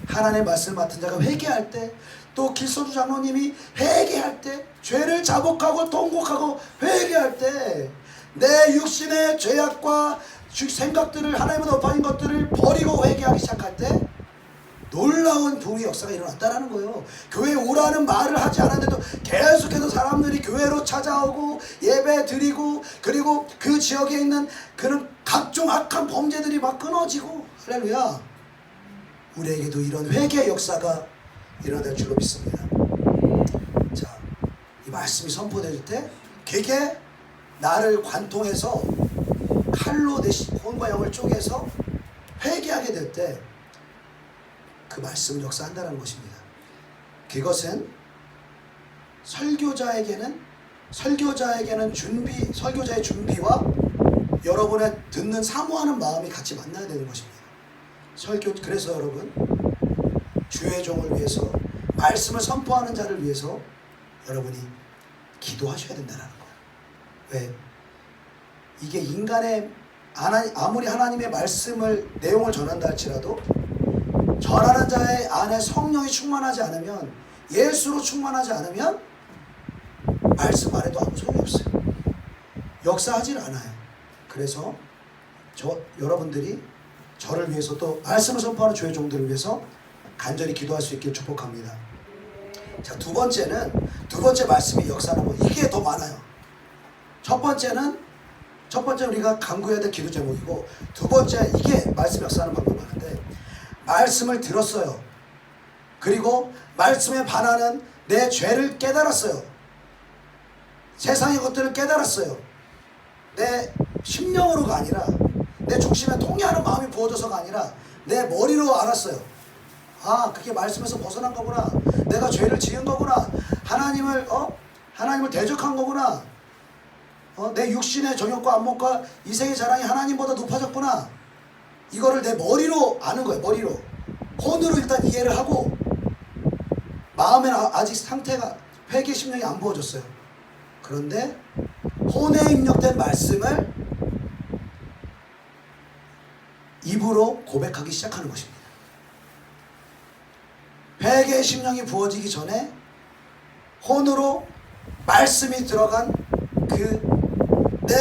하나님의 말씀을 맡은 자가 회개할 때, 또 길선주 장로님이 회개할 때, 죄를 자복하고 통곡하고 회개할 때, 내 육신의 죄악과 생각들을, 하나님보다 높아진 것들을 버리고 회개하기 시작할 때 놀라운 부흥의 역사가 일어났다는 거예요. 교회에 오라는 말을 하지 않았는데도 계속해서 사람들이 교회로 찾아오고 예배 드리고, 그리고 그 지역에 있는 그런 각종 악한 범죄들이 막 끊어지고, 할렐루야. 우리에게도 이런 회개의 역사가 일어날 줄로 믿습니다. 자, 이 말씀이 선포될 때 되게 나를 관통해서 칼로 내 혼과 영을 쪼개서 회개하게 될 때 그 말씀을 역사한다는 것입니다. 그것은 설교자의 준비와 여러분의 듣는 사모하는 마음이 같이 만나야 되는 것입니다. 그래서 여러분, 주의 종을 위해서, 말씀을 선포하는 자를 위해서 여러분이 기도하셔야 된다는 거예요. 왜? 이게 인간의, 아무리 하나님의 말씀을, 내용을 전한다 할지라도 전하는 자의 안에 성령이 충만하지 않으면, 예수로 충만하지 않으면 말씀 안에도 아무 소용이 없어요. 역사하질 않아요. 그래서 여러분들이 저를 위해서 또 말씀을 선포하는 주의 종들을 위해서 간절히 기도할 수 있길 축복합니다. 자, 두 번째 말씀이 역사하는 거, 이게 더 많아요. 첫 번째는 우리가 간구해야 될 기도 제목이고, 두 번째 이게 말씀 역사하는 방법이 많은데, 말씀을 들었어요. 그리고 말씀에 반하는 내 죄를 깨달았어요. 세상의 것들을 깨달았어요. 내 심령으로가 아니라, 내 중심에 통해하는 마음이 부어져서가 아니라 내 머리로 알았어요. 아, 그게 말씀에서 벗어난 거구나. 내가 죄를 지은 거구나. 하나님을 대적한 거구나. 내 육신의 정욕과 안목과 이생의 자랑이 하나님보다 높아졌구나. 이거를 내 머리로 아는 거예요. 머리로. 혼으로 일단 이해를 하고, 마음에는 아직 상태가, 회개 심령이 안 부어졌어요. 그런데 혼에 입력된 말씀을 입으로 고백하기 시작하는 것입니다. 회개의 심령이 부어지기 전에 혼으로 말씀이 들어간 그 내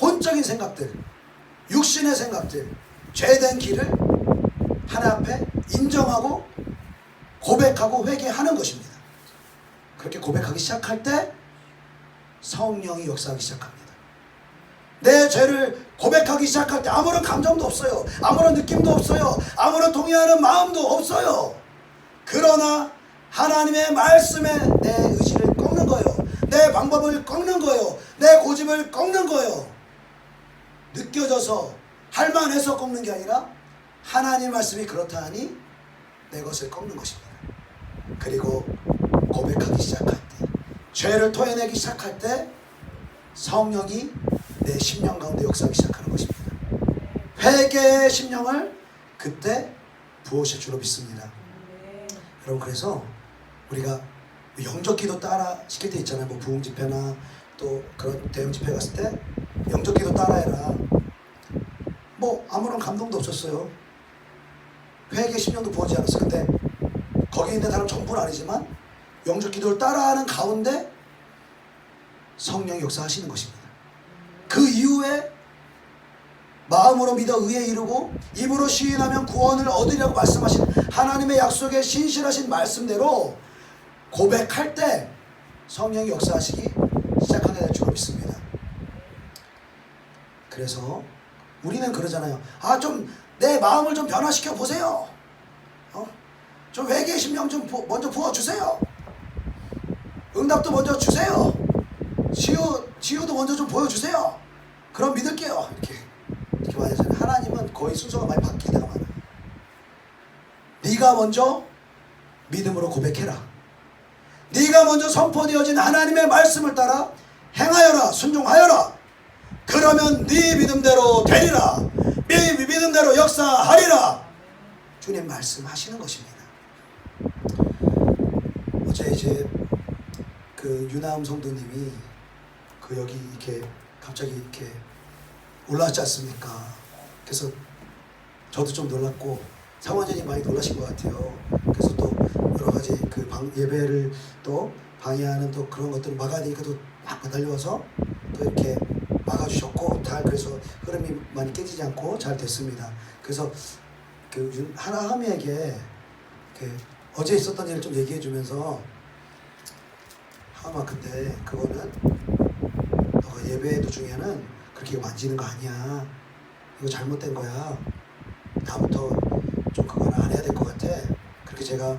혼적인 생각들, 육신의 생각들, 죄된 길을 하나님 앞에 인정하고 고백하고 회개하는 것입니다. 그렇게 고백하기 시작할 때 성령이 역사하기 시작합니다. 내 죄를 고백하기 시작할 때 아무런 감정도 없어요. 아무런 느낌도 없어요. 아무런 동의하는 마음도 없어요. 그러나 하나님의 말씀에 내 의지를 꺾는 거예요. 내 방법을 꺾는 거예요. 내 고집을 꺾는 거예요. 느껴져서 할만해서 꺾는 게 아니라 하나님 말씀이 그렇다 하니 내 것을 꺾는 것입니다. 그리고 고백하기 시작할 때, 죄를 토해내기 시작할 때 성령이 내 심령 가운데 역사하기 시작하는 것입니다. 회개의 심령을 그때 부으실 줄로 믿습니다. 여러분, 그래서 우리가 영적 기도 따라 시킬 때 있잖아요. 뭐 부흥 집회나 또 그런 대형 집회 갔을 때 영적 기도 따라해라. 뭐 아무런 감동도 없었어요. 회개 심령도 부어지지 않았어요. 근데 거기 있는 사람 전부는 아니지만 영적 기도를 따라하는 가운데 성령이 역사하시는 것입니다. 그 이후에 마음으로 믿어 의에 이르고 입으로 시인하면 구원을 얻으리라고 말씀하신 하나님의 약속의 신실하신 말씀대로 고백할 때 성령이 역사하시기 시작하게 될 줄로 믿습니다. 그래서 우리는 그러잖아요. 좀 내 마음을 좀 변화시켜 보세요. 좀 회개의 심령 좀 먼저 부어주세요. 응답도 먼저 주세요. 치유도 먼저 좀 보여주세요. 그럼 믿을게요. 이렇게 많이 하잖아요. 하나님은 거의 순서가 많이 바뀔 때가 많아요. 네가 먼저 믿음으로 고백해라. 네가 먼저 선포되어진 하나님의 말씀을 따라 행하여라. 순종하여라. 그러면 네 믿음대로 되리라. 네 믿음대로 역사하리라. 주님 말씀하시는 것입니다. 어제 이제 그 유나음 성도님이 여기 이렇게 갑자기 이렇게 올라왔지 않습니까? 그래서 저도 좀 놀랐고 사모님이 많이 놀라신 것 같아요. 그래서 또 여러 가지 그 예배를 또 방해하는 또 그런 것들을 막아야 되니까 또 막 달려와서 또 이렇게 막아주셨고, 그래서 흐름이 많이 깨지지 않고 잘 됐습니다. 그래서 그 하나함이에게 어제 있었던 일을 좀 얘기해주면서, 하마 근데 그거는 너가 예배 도중에는 그렇게 만지는 거 아니야. 이거 잘못된 거야. 다음부터 좀 그건 안 해야 될 것 같아. 그렇게 제가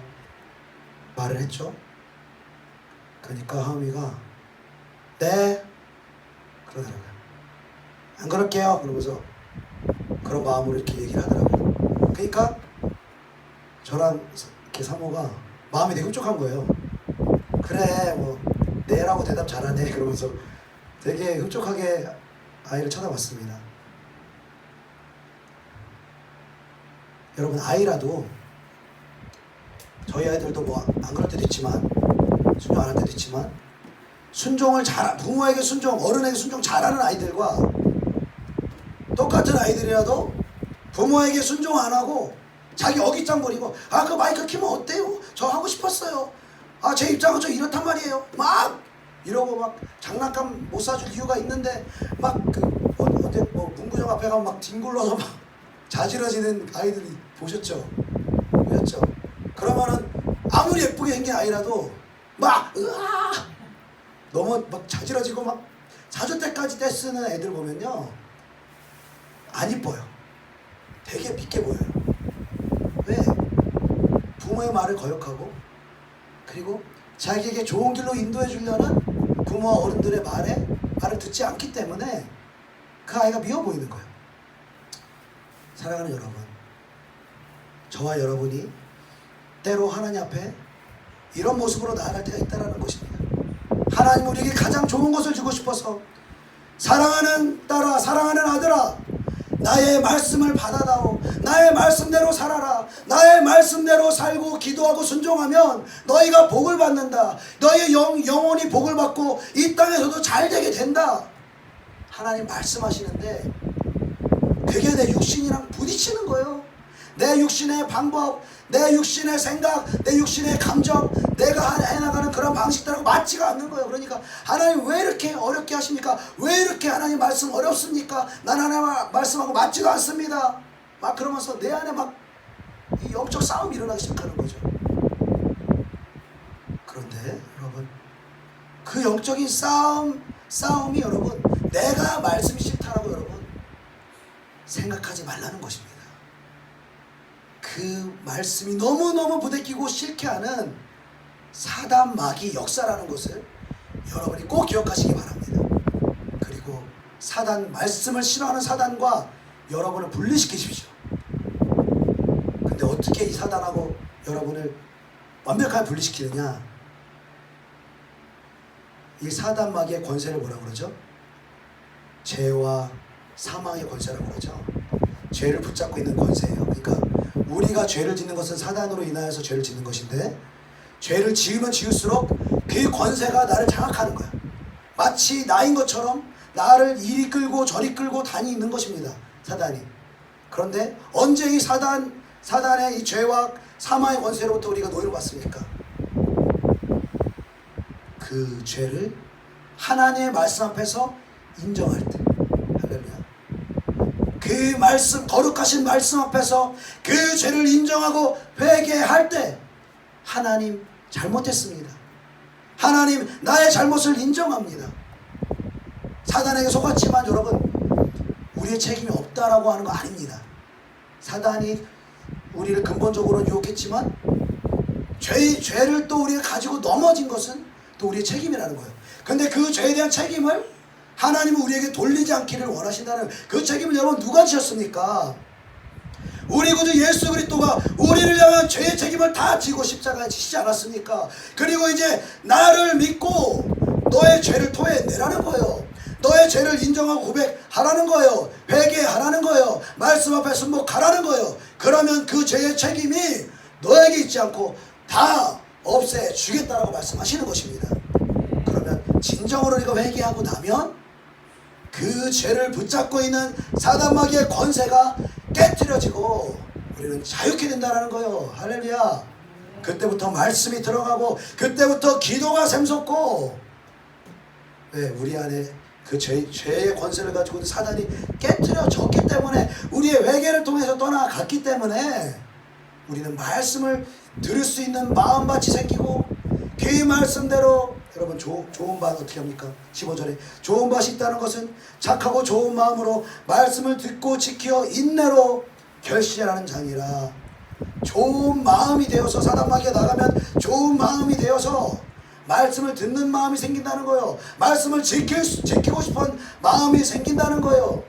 말을 했죠. 그러니까 하음이가 네 그러더라고요. 안 그럴게요. 그러면서 그런 마음으로 이렇게 얘기를 하더라고요. 그러니까 저랑 이렇게 사모가 마음이 되게 흡족한 거예요. 그래 뭐 네라고 대답 잘하네. 그러면서 되게 흡족하게 아이를 쳐다봤습니다. 여러분, 아이라도 저희 아이들도 뭐 안 그럴 때도 있지만 순종 안 할 때도 있지만 순종을 부모에게 순종, 어른에게 순종 잘하는 아이들과 똑같은 아이들이라도 부모에게 순종 안 하고 자기 어깃장거리고 그 마이크 키면 어때요? 저 하고 싶었어요. 제 입장은 저 이렇단 말이에요. 막 이러고 막 장난감 못 사줄 이유가 있는데 막 어제 뭐 문구점 앞에 가면 막 뒹굴러서 막 자지러지는 아이들이 보셨죠? 보셨죠? 그러면은 아무리 예쁘게 생긴 아이라도 막 으아 너무 막 자지러지고 막 사조때까지 떼쓰는 애들 보면요 안 이뻐요. 되게 비껴 보여요. 왜? 부모의 말을 거역하고 그리고 자기에게 좋은 길로 인도해 주려는 부모와 어른들의 말을 듣지 않기 때문에 그 아이가 미워 보이는 거예요. 사랑하는 여러분, 저와 여러분이 때로 하나님 앞에 이런 모습으로 나아갈 때가 있다는 것입니다. 하나님 우리에게 가장 좋은 것을 주고 싶어서 사랑하는 딸아, 사랑하는 아들아, 나의 말씀을 받아다오. 나의 말씀대로 살아라. 나의 말씀대로 살고 기도하고 순종하면 너희가 복을 받는다. 너희의 영혼이 복을 받고 이 땅에서도 잘 되게 된다. 하나님 말씀하시는데 그게 내 육신이랑 부딪히는 거예요. 내 육신의 방법, 내 육신의 생각, 내 육신의 감정, 내가 해나가는 그런 방식들하고 맞지가 않는 거예요. 그러니까 하나님 왜 이렇게 어렵게 하십니까? 왜 이렇게 하나님 말씀 어렵습니까? 난 하나님 말씀하고 맞지도 않습니다. 막 그러면서 내 안에 막 이 영적 싸움이 일어나기 시작하는 거죠. 그런데 여러분 그 영적인 싸움이 여러분 내가 말씀이 싫다라고 여러분 생각하지 말라는 것입니다. 그 말씀이 너무너무 부대끼고 싫게 하는 사단 마귀 역사라는 것을 여러분이 꼭 기억하시기 바랍니다. 그리고 말씀을 싫어하는 사단과 여러분을 분리시키십시오. 근데 어떻게 이 사단하고 여러분을 완벽하게 분리시키느냐? 이 사단 마귀의 권세를 뭐라고 그러죠? 죄와 사망의 권세라고 그러죠. 죄를 붙잡고 있는 권세예요. 그러니까 우리가 죄를 짓는 것은 사단으로 인하여서 죄를 짓는 것인데 죄를 지으면 지을수록 그 권세가 나를 장악하는 거야. 마치 나인 것처럼 나를 이리 끌고 저리 끌고 다니는 것입니다. 사단이. 그런데 언제 이 사단의 이 죄와 사망의 권세로부터 우리가 노예를 받습니까? 그 죄를 하나님의 말씀 앞에서 인정할 때. 할렐루야. 그 말씀, 거룩하신 말씀 앞에서 그 죄를 인정하고 회개할 때 하나님 잘못했습니다. 하나님 나의 잘못을 인정합니다. 사단에게 속았지만 여러분 우리의 책임이 없다라고 하는 거 아닙니다. 사단이 우리를 근본적으로 유혹했지만 죄를 또 우리가 가지고 넘어진 것은 또 우리의 책임이라는 거예요. 근데 그 죄에 대한 책임을 하나님은 우리에게 돌리지 않기를 원하신다는 그 책임을 여러분 누가 지셨습니까? 우리 구주 예수 그리스도가 우리를 향한 죄의 책임을 다 지고 십자가에 지시지 않았습니까? 그리고 이제 나를 믿고 너의 죄를 토해내라는 거예요. 너의 죄를 인정하고 고백하라는 거예요. 회개하라는 거예요. 말씀 앞에 순복하라는 거예요. 그러면 그 죄의 책임이 너에게 있지 않고 다 없애주겠다라고 말씀하시는 것입니다. 그러면 진정으로 우리가 회개하고 나면 그 죄를 붙잡고 있는 사단 마귀의 권세가 깨트려지고 우리는 자유케 된다는 거예요. 할렐루야. 그때부터 말씀이 들어가고 그때부터 기도가 샘솟고 우리 안에 그 죄의 권세를 가지고 있는 사단이 깨트려졌기 때문에 우리의 회개를 통해서 떠나갔기 때문에 우리는 말씀을 들을 수 있는 마음밭이 생기고 그 말씀대로 여러분 좋은 밭 어떻게 합니까? 15절에 좋은 밭이 있다는 것은 착하고 좋은 마음으로 말씀을 듣고 지켜 인내로 결실하는 장이라. 좋은 마음이 되어서 사단 마귀가 나가면 좋은 마음이 되어서 말씀을 듣는 마음이 생긴다는 거예요. 말씀을 지키고 싶은 마음이 생긴다는 거예요.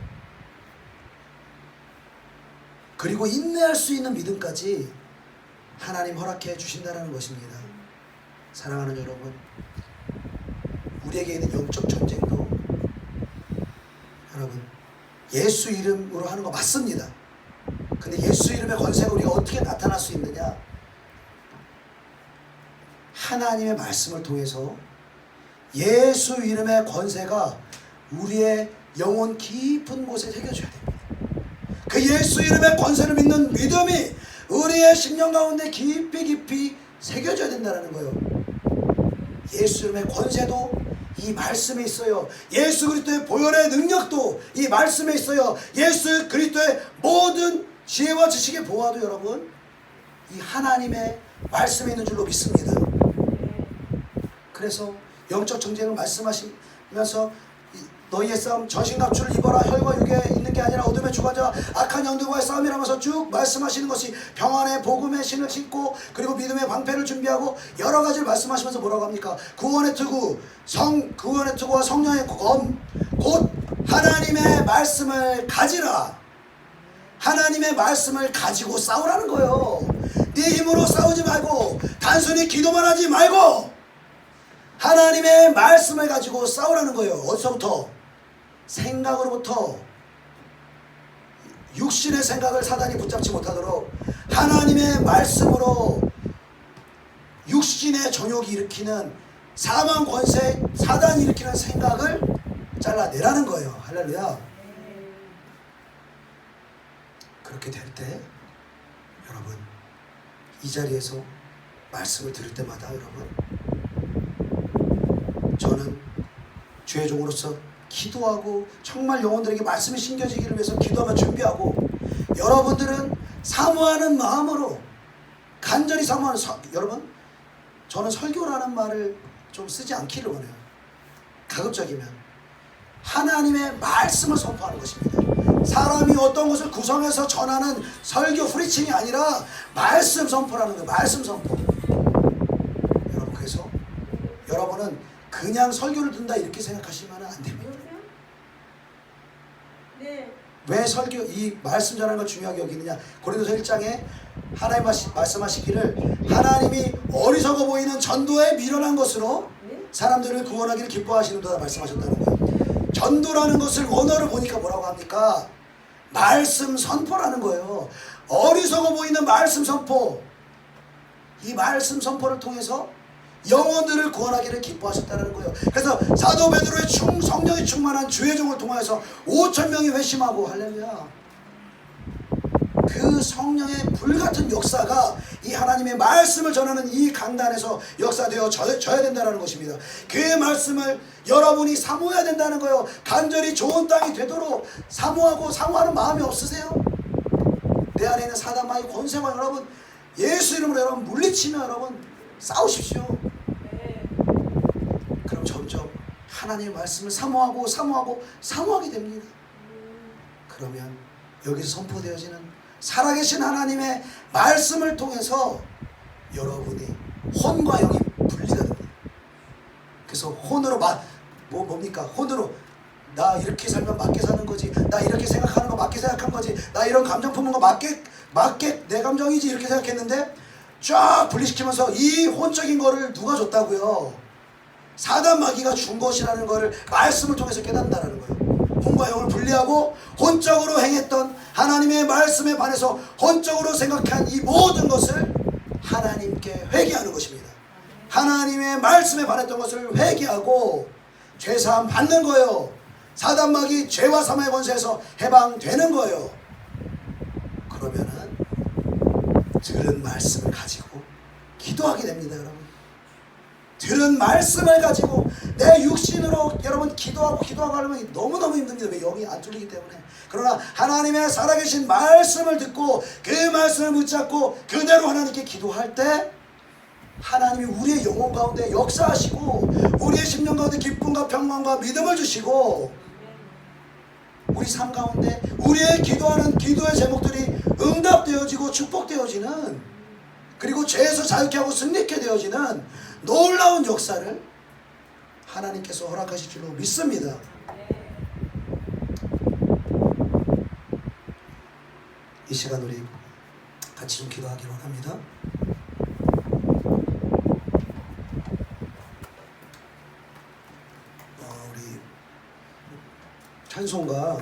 그리고 인내할 수 있는 믿음까지 하나님 허락해 주신다는 것입니다. 사랑하는 여러분, 우리에게 있는 영적 전쟁도 여러분 예수 이름으로 하는 거 맞습니다. 근데 예수 이름의 권세가 우리가 어떻게 나타날 수 있느냐? 하나님의 말씀을 통해서 예수 이름의 권세가 우리의 영혼 깊은 곳에 새겨져야 됩니다. 그 예수 이름의 권세를 믿는 믿음이 우리의 심령 가운데 깊이 새겨져야 된다는 거예요. 예수 이름의 권세도 이 말씀에 있어요. 예수 그리스도의 보혈의 능력도 이 말씀에 있어요. 예수 그리스도의 모든 지혜와 지식의 보화도 여러분 이 하나님의 말씀에 있는 줄로 믿습니다. 그래서 영적 정쟁을 말씀하시면서 너희의 싸움 전신갑주를 입어라. 혈과 육에 있는 게 아니라 어둠의 주관자와 악한 영들과의 싸움이라면서 쭉 말씀하시는 것이 평안의 복음의 신을 신고 그리고 믿음의 방패를 준비하고 여러 가지를 말씀하시면서 뭐라고 합니까? 구원의 투구, 구원의 투구와 성령의 검, 곧 하나님의 말씀을 가지라. 하나님의 말씀을 가지고 싸우라는 거예요. 네 힘으로 싸우지 말고 단순히 기도만 하지 말고 하나님의 말씀을 가지고 싸우라는 거예요. 어디서부터? 생각으로부터. 육신의 생각을 사단이 붙잡지 못하도록 하나님의 말씀으로 육신의 정욕이 일으키는 사망 권세, 사단이 일으키는 생각을 잘라내라는 거예요. 할렐루야. 그렇게 될 때 여러분 이 자리에서 말씀을 들을 때마다 여러분 저는 주의 종으로서 기도하고 정말 영혼들에게 말씀이 심겨지기를 위해서 기도하며 준비하고 여러분들은 사모하는 마음으로 간절히 사모하는 여러분 저는 설교라는 말을 좀 쓰지 않기를 원해요. 가급적이면 하나님의 말씀을 선포하는 것입니다. 사람이 어떤 것을 구성해서 전하는 설교 프리칭이 아니라 말씀 선포라는 거예요. 말씀 선포. 여러분 그래서 여러분은 그냥 설교를 듣는다 이렇게 생각하시면 안 됩니다. 네. 왜 설교 이 말씀 전하는 걸 중요하게 여기느냐? 고린도서 1장에 하나님 말씀하시기를 하나님이 어리석어 보이는 전도에 미련한 것으로 사람들을 구원하기를 기뻐하시는도다 말씀하셨다는 거예요. 전도라는 것을 원어를 보니까 뭐라고 합니까? 말씀 선포라는 거예요. 어리석어 보이는 말씀 선포. 이 말씀 선포를 통해서 영혼들을 구원하기를 기뻐하셨다는 거예요. 그래서 사도 베드로의 성령이 충만한 주의 종을 통하여서 5,000명이 회심하고 할렐루야. 그 성령의 불같은 역사가 이 하나님의 말씀을 전하는 이 강단에서 역사되어져야 된다는 것입니다. 그 말씀을 여러분이 사모해야 된다는 거예요. 간절히 좋은 땅이 되도록 사모하는 마음이 없으세요? 내 안에 있는 사단마의 권세와 여러분 예수 이름으로 여러분 물리치며 여러분 싸우십시오. 그럼 점점 하나님의 말씀을 사모하게 됩니다. 그러면 여기서 선포되어지는 살아계신 하나님의 말씀을 통해서 여러분이 혼과 영이 분리가 됩니다. 그래서 혼으로 뭡니까? 혼으로 나 이렇게 살면 맞게 사는 거지, 나 이렇게 생각하는 거 맞게 생각한 거지, 나 이런 감정 품은 거 맞게 내 감정이지 이렇게 생각했는데 쫙 분리시키면서 이 혼적인 거를 누가 줬다고요? 사단 마귀가 준 것이라는 거를 말씀을 통해서 깨닫는다는 거예요. 혼과 영을 분리하고 혼적으로 행했던 하나님의 말씀에 반해서 혼적으로 생각한 이 모든 것을 하나님께 회개하는 것입니다. 하나님의 말씀에 반했던 것을 회개하고 죄사함 받는 거예요. 사단 마귀 죄와 사망의 권세에서 해방되는 거예요. 그러면은 들은 말씀을 가지고 기도하게 됩니다. 여러분 들은 말씀을 가지고 내 육신으로 여러분 기도하고 하려면 너무너무 힘듭니다. 왜? 영이 안 뚫리기 때문에. 그러나 하나님의 살아계신 말씀을 듣고 그 말씀을 붙잡고 그대로 하나님께 기도할 때 하나님이 우리의 영혼 가운데 역사하시고 우리의 심령 가운데 기쁨과 평강과 믿음을 주시고 우리 삶 가운데 우리의 기도하는 기도의 제목들이 응답되어지고 축복되어지는, 그리고 죄에서 자유케 하고 승리케 되어지는 놀라운 역사를 하나님께서 허락하실 줄로 믿습니다. 이 시간 우리 같이 좀 기도하기로 합니다. 우리 찬송가